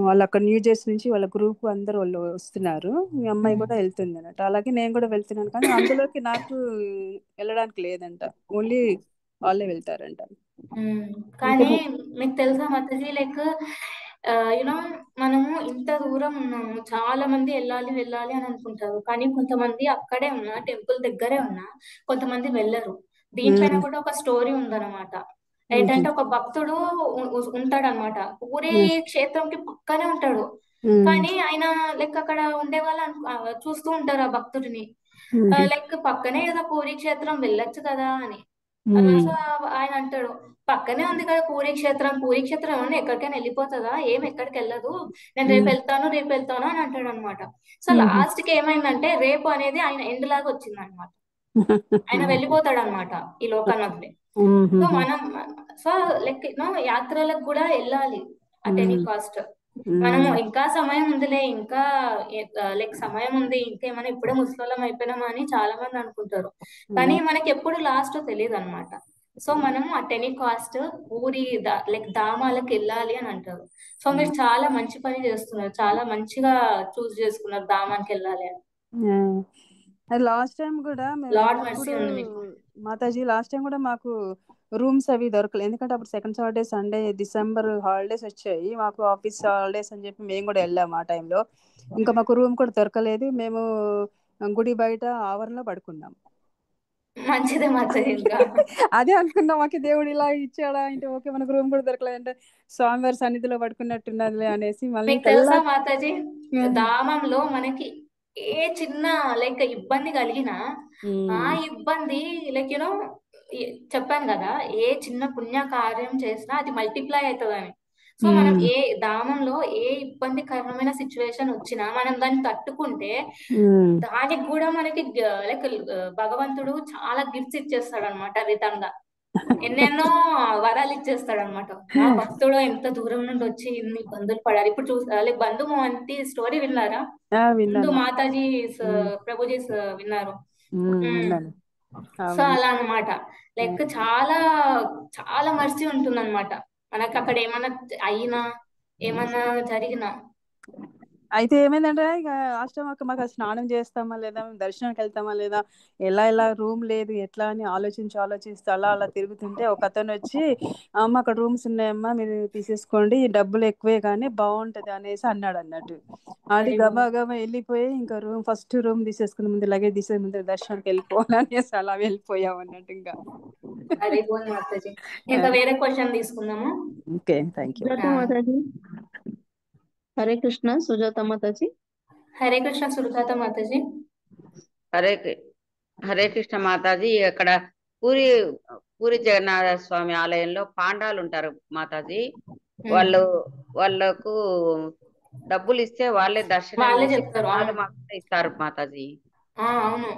వాళ్ళు అక్కడ న్యూ జెర్సీ నుంచి వాళ్ళ గ్రూప్ అందరు వాళ్ళు వస్తున్నారు. మీ అమ్మాయి కూడా వెళ్తుంది అన్నట్టు. అలాగే నేను కూడా వెళ్తున్నాను, కానీ అందులోకి నాకు వెళ్ళడానికి లేదంట, ఓన్లీ వాళ్ళే వెళ్తారంట. కానీ మీకు తెలుసా మాతాజీ లైక్ యూనో మనము ఇంత దూరం ఉన్నాము, చాలా మంది వెళ్ళాలి అని అనుకుంటారు, కానీ కొంతమంది అక్కడే ఉన్నా టెంపుల్ దగ్గరే ఉన్నా కొంతమంది వెళ్ళరు. దీనిపైన కూడా ఒక స్టోరీ ఉందన్నమాట. ఏంటంటే ఒక భక్తుడు ఉంటాడు అనమాట, పూరి క్షేత్రంకి పక్కనే ఉంటాడు, కానీ ఆయన లైక్ అక్కడ ఉండే వాళ్ళు చూస్తూ ఉంటారు ఆ భక్తుడిని, లైక్ పక్కనే కదా పూరి క్షేత్రం, వెళ్ళొచ్చు కదా అని. సో ఆయన అంటాడు, పక్కనే ఉంది కదా పూరి క్షేత్రం ఏమన్నా ఎక్కడికైనా వెళ్ళిపోతుందా, ఎక్కడికి వెళ్ళదు, నేను రేపు వెళ్తాను అని అంటాడు అనమాట. సో లాస్ట్ కి ఏమైందంటే రేపు అనేది ఆయన ఎండ్ లాగా వచ్చింది అనమాట, ఆయన వెళ్ళిపోతాడు అనమాట ఈ లోకాన్ని. సో సో లైక్ యాత్రలకు కూడా వెళ్ళాలి అట్ ఎనీ కాస్ట్. మనము ఇంకా సమయం ఉందిలే, ఇంకా లైక్ సమయం ఉంది, ఇంకేమైనా ఇప్పుడే ముసలోళ్ళం అయిపోయినామా అని చాలా మంది అనుకుంటారు, కానీ మనకి ఎప్పుడు లాస్ట్ తెలియదు అనమాట. సో మనము at any cost Puri like ధామాలకు వెళ్ళాలి అని అంటారు. సో మీరు చాలా మంచి పని చేస్తున్నారు, చాలా మంచిగా చూస్ చేసుకున్నారు ధామానికి వెళ్ళాలి అని. లాస్ట్ టైం కూడా మాతాజీ మాకు రూమ్స్ అవి దొరకలేదు, ఎందుకంటే అప్పుడు second Saturday Sunday December holidays వచ్చాయి, మాకు ఆఫీస్ హాలిడేస్ అని చెప్పి మేము కూడా వెళ్ళాము ఆ టైంలో. ఇంకా మాకు రూమ్ కూడా దొరకలేదు, మేము గుడి బయట ఆవరణలో పడుకున్నాం. మంచిదే మాతాజీ. అదే అనుకున్నాం, మాకు దేవుడు ఇలా ఇచ్చాడా అంటే, ఓకే మనకు రూమ్ కూడా దొరకలేదు అంటే స్వామివారి సన్నిధిలో పడుకున్నట్టున్నది అనేసి మళ్ళీ తెలుసా మాతాజీ, ధామంలో మనకి ఏ చిన్న లైక్ ఇబ్బంది కలిగినా ఆ ఇబ్బంది లైక్ యూనో చెప్పాను కదా, ఏ చిన్న పుణ్య కార్యం చేసినా అది మల్టిప్లై అవుతుందని. సో మనం ఏ ధామంలో ఏ ఇబ్బందికరమైన సిచ్యువేషన్ వచ్చినా మనం దాన్ని తట్టుకుంటే దానికి కూడా మనకి లైక్ భగవంతుడు చాలా గిఫ్ట్స్ ఇచ్చేస్తాడు అనమాట రిటర్న్ గా. ఎన్నెన్నో వరాలు ఇచ్చేస్తాడు అనమాట. ఆ భక్తుడు ఎంత దూరం నుండి వచ్చి ఇన్ని ఇబ్బందులు పడాలి. ఇప్పుడు లైక్ బంధు మోహంతి స్టోరీ విన్నారా? ముందు విన్నాను. మాతాజీ ప్రభుజీ విన్నారు. విన్నాను. సో అలా అన్నమాట. లైక్ చాలా చాలా మర్సీ ఉంటుంది అనమాట మనకి అక్కడ ఏమన్నా అయినా ఏమన్నా జరిగినా. అయితే ఏమైందంటే ఇక ఆశ్రమకు మాకు స్నానం చేస్తామా లేదా, దర్శనానికి వెళ్తామా లేదా, ఎలా రూమ్ లేదు ఎట్లా అని ఆలోచిస్తూ అలా తిరుగుతుంటే ఒక అతను వచ్చి, అమ్మ అక్కడ రూమ్స్ ఉన్నాయమ్మా మీరు తీసేసుకోండి, డబ్బులు ఎక్కువే కానీ బాగుంటది అనేసి అన్నాడు అన్నట్టు. అది గబా వెళ్ళిపోయి ఇంకా ఫస్ట్ రూమ్ తీసేసుకుని ముందు లగేజ్ తీసే ముందు దర్శనానికి వెళ్ళిపోవాలనేసి అలా వెళ్ళిపోయాం అన్నట్టు. ఇంకా వేరే క్వశ్చన్ తీసుకుందాము. Okay, thank you. Mataji. Hare Krishna Sujatha Mataji. Hare Krishna Sujatha Mataji. Hare Krishna Mataji. అక్కడ పూరి జగన్నాథ స్వామి ఆలయంలో పాండాలు ఉంటారు మాతాజీ. వాళ్ళకు డబ్బులు ఇస్తే వాళ్ళే దర్శనం ఇస్తారు మాతాజీ. అవును,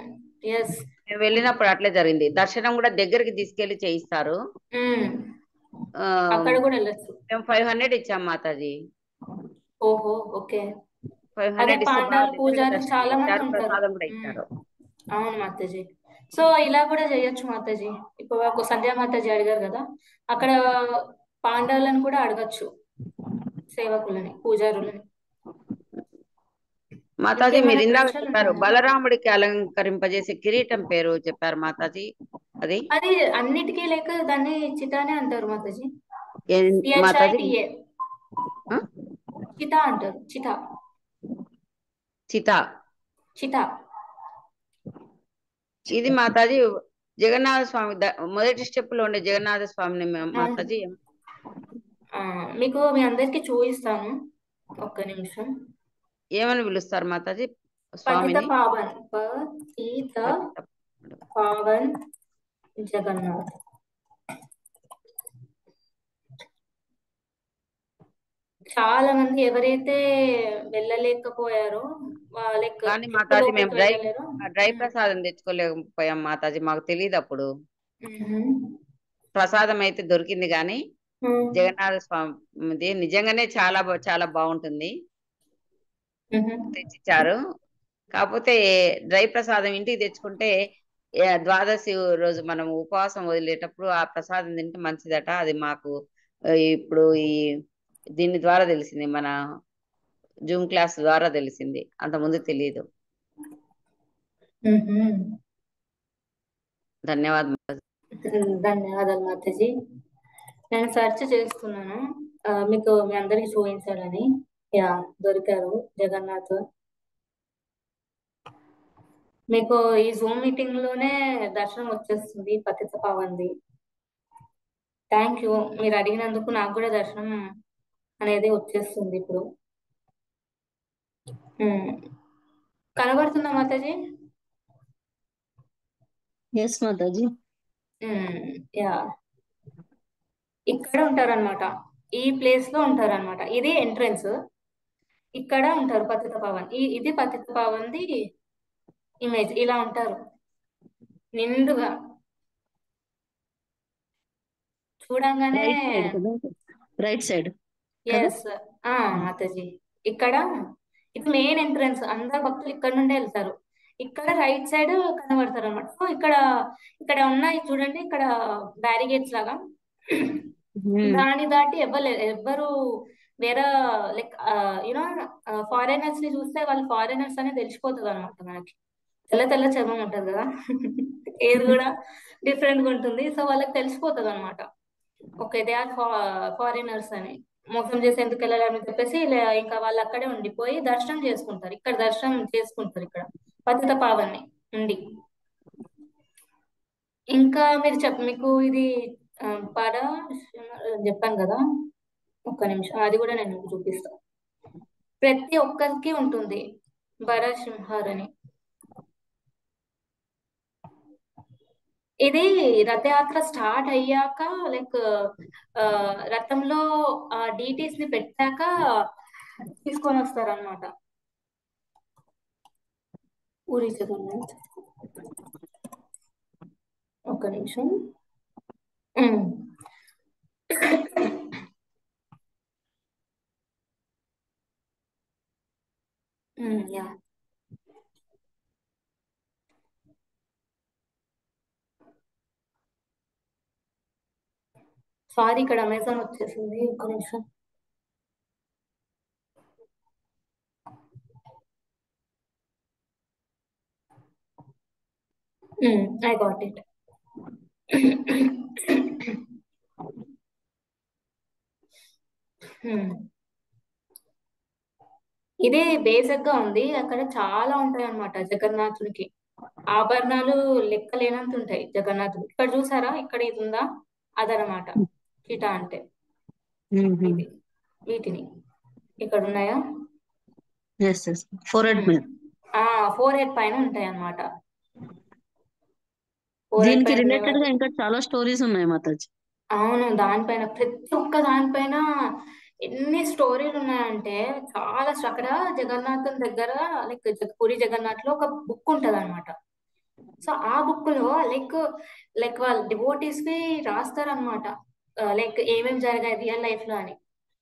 మేము వెళ్ళినప్పుడు అట్లే జరిగింది. దర్శనం కూడా దగ్గరికి తీసుకెళ్లి చేయిస్తారు. అక్కడ కూడా వెళ్ళొచ్చు. మేము 500 ఇచ్చాం మాతాజీ. ఓహో, ఓకే. 500 పాండాలు పూజారులు చాలా మంది ఉంటారు. ప్రసాదం కూడా ఇచ్చారు. అవును మాతాజీ. సో ఇలా కూడా చేయొచ్చు మాతాజీ. ఇప్పుడు సంధ్యా మాతాజీ అడిగారు కదా, అక్కడ పాండాలను కూడా అడగచ్చు, సేవకులని పూజారులని. మాతాజీ మీరు ఇందాక చెప్పారు బలరాముడికి అలంకరింపజేసే కిరీటం పేరు చెప్పారు మాతాజీ. అది అన్నిటికీ లేక దాన్ని చిటానే అంటారు మాతాజీ. చితా అంటారు. చితా ఇది మాతాజీ జగన్నాథ స్వామి మొదటి స్టెప్ లో ఉండే జగన్నాథ స్వామిని మాతాజీ. మీకు మీ అందరికి చూపిస్తాను, ఒక్క నిమిషం. ఏమని పిలుస్తారు మాతాజీ పతిత స్వామిని? పావన్ జగన్నాథ్. చాలా మంది ఎవరైతే వెళ్ళలేకపోయారో కానీ మాతాజీ మేము డ్రై ప్రసాదం తెచ్చుకోలేకపోయాం మాతాజీ. మాకు తెలియదు అప్పుడు. ప్రసాదం అయితే దొరికింది కానీ జగన్నాథ స్వామి నిజంగానే చాలా చాలా బాగుంటుంది, తెచ్చిచ్చారు. కాకపోతే డ్రై ప్రసాదం ఇంటికి తెచ్చుకుంటే ద్వాదశి రోజు మనం ఉపవాసం వదిలేటప్పుడు ఆ ప్రసాదం తింటే మంచిదట. అది మాకు ఇప్పుడు దీని ద్వారా తెలిసింది, మన జూమ్ క్లాస్ ద్వారా తెలిసింది, అంతకుముందు తెలియదు. ధన్యవాదాలు మాతాజీ. నేను సెర్చ్ చేస్తున్నాను మీకు మీ అందరికి చూపించాలని. దొరికారు జగన్నాథ్. మీకు ఈ జూమ్ మీటింగ్ లోనే దర్శనం వచ్చేస్తుంది పతిత పావన్ది. థ్యాంక్ యూ, మీరు అడిగినందుకు నాకు కూడా దర్శనం అనేది వచ్చేస్తుంది ఇప్పుడు. కనబడుతుందా మాతాజీ? ఎస్ మాతాజీ. ఇక్కడ ఉంటారనమాట, ఈ ప్లేస్ లో ఉంటారనమాట. ఇది ఎంట్రన్స్, ఇక్కడ ఉంటారు పతిత పావన్. ఇది పతిత పావన్ది ఇమేజ్. ఇలా ఉంటారు నిండుగా, చూడంగానే. Right side. ఎస్ మాతాజీ. ఇక్కడ ఇది మెయిన్ ఎంట్రన్స్. అందరు భక్తులు ఇక్కడ నుండే వెళ్తారు. ఇక్కడ రైట్ సైడ్ కనబడతారు అనమాట. సో ఇక్కడ ఉన్నాయి చూడండి, ఇక్కడ బ్యారిగేట్స్ లాగా. దాన్ని దాటి ఎవ్వరు వేరే లైక్ యూనో ఫారినర్స్ ని చూస్తే వాళ్ళు ఫారినర్స్ అని తెలిసిపోతుంది అనమాట. మనకి తెల్ల చర్మం ఉంటది కదా, ఏది కూడా డిఫరెంట్ గా ఉంటుంది. సో వాళ్ళకి తెలిసిపోతుంది అనమాట, ఓకే దే ఆర్ ఫారినర్స్ అని. మోసం చేసి ఎందుకు వెళ్ళాలని చెప్పేసి ఇంకా వాళ్ళు అక్కడే ఉండిపోయి దర్శనం చేసుకుంటారు. ఇక్కడ దర్శనం చేసుకుంటారు ఇక్కడ పతిత పావన్ని ఉండి. ఇంకా మీరు మీకు ఇది చెప్పాను కదా, ఒక్క నిమిషం, అది కూడా నేను చూపిస్తాను. ప్రతి ఒక్కరికి ఉంటుంది బరసింహార్ అని. ఇది రథయాత్ర స్టార్ట్ అయ్యాక లైక్ రథంలో డీటీస్ ని పెట్టాక తీసుకొని వస్తారనమాట పూరి జగన్నాథ్. ఒక్క నిమిషం. యా సారీ, ఇక్కడ అమెజాన్ వచ్చేసింది. ఒక్క నిమిషం. I got it. ఇదే బేసిక్ గా ఉంది. అక్కడ చాలా ఉంటాయి అన్నమాట జగన్నాథునికి. ఆభరణాలు లెక్కలేనంత ఉంటాయి జగన్నాథుడు. ఇక్కడ చూసారా, ఇక్కడ ఇది ఉందా, అదనమాట కిట అంటే. ఇది వీటిని ఇక్కడ ఉన్నాయా, ఫోర్ హెడ్ పైన ఉంటాయి అన్నమాట. దీనికి రిలేటెడ్ గా ఇంకా చాలా స్టోరీస్ ఉన్నాయి మాతాజీ. అవును, దానిపైన ప్రతి ఒక్క దానిపైన ఎన్ని స్టోరీలు ఉన్నాయంటే చాలా. అక్కడ జగన్నాథం దగ్గర లైక్ పూరి జగన్నాథ్ లో ఒక బుక్ ఉంటది అనమాట. సో ఆ బుక్ లో లైక్ వాళ్ళ డివోటీస్ కి రాస్తారనమాట, లైక్ ఏమేమి జరిగాయి రియల్ లైఫ్ లో అని.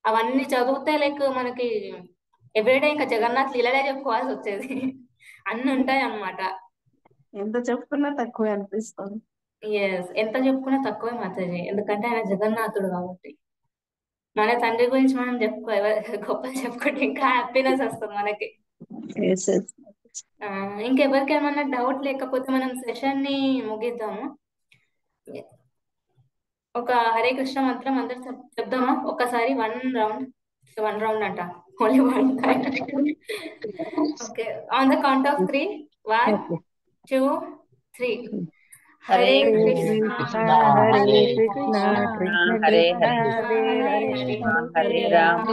అవన్నీ చదివితే లైక్ మనకి ఎవ్రీడే ఇంకా జగన్నాథ్ లీలలే చెప్పుకోవాల్సి వచ్చేది. అన్ని ఉంటాయి అన్నమాట. ఎంత చెప్పుకున్నా తక్కువే అనిపిస్తుంది. ఎంత చెప్పుకున్నా తక్కువే మాతాజీ, ఎందుకంటే ఆయన జగన్నాథుడు కాబట్టి. మన తండ్రి గురించి మనం గొప్ప చెప్పుకుంటే ఇంకా హ్యాపీనెస్ వస్తుంది మనకి. ఇంకెవరికేమన్నా డౌట్ లేకపోతే మనం సెషన్ ని ముగిద్దాము. ఒక హరే కృష్ణ మంత్రం అందరు చెప్దామా ఒకసారి? వన్ రౌండ్ అంట, only one time. Okay, on the count of 3. 1 2 3. Hare Krishna Hare Krishna Hare Hare Hare Rama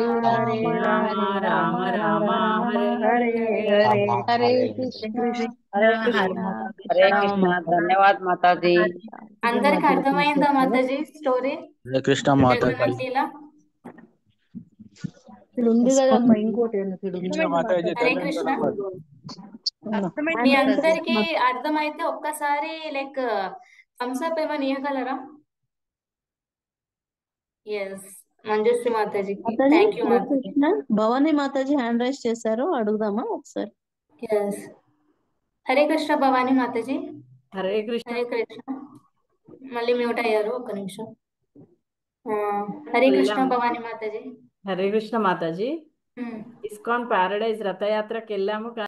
Rama Rama Hare Hare Krishna Hare Krishna. ధన్యవాద్ మాతాజీ. అందరికి అర్థమైందా మాతాజీ స్టోరీ? హరే కృష్ణ మాతాజీ. ఉంది కదమ్మా ఇంకోటి. హరే కృష్ణ. మీ అందరికి అర్థమైతే ఒక్కసారి లైక్ థమ్స్ అప్ ఏమైనా ఇవ్వగలరా? Yes, Manjushree Mataji. Thank you Mataji. Bhavani Mataji hand raise చేశారు, అడుగుదామా ఒకసారి? ఎస్, హరే కృష్ణ భవానీ మాతాజీ. హరే కృష్ణ. హరే కృష్ణ. మళ్ళీ మ్యూట్ అయ్యారు, ఒక్క నిమిషం. హరే కృష్ణ భవానీ మాతాజీ. హరే కృష్ణ మాతాజీ. ఇస్కాన్ ప్యారడైజ్ రథయాత్రకి వెళ్ళాము.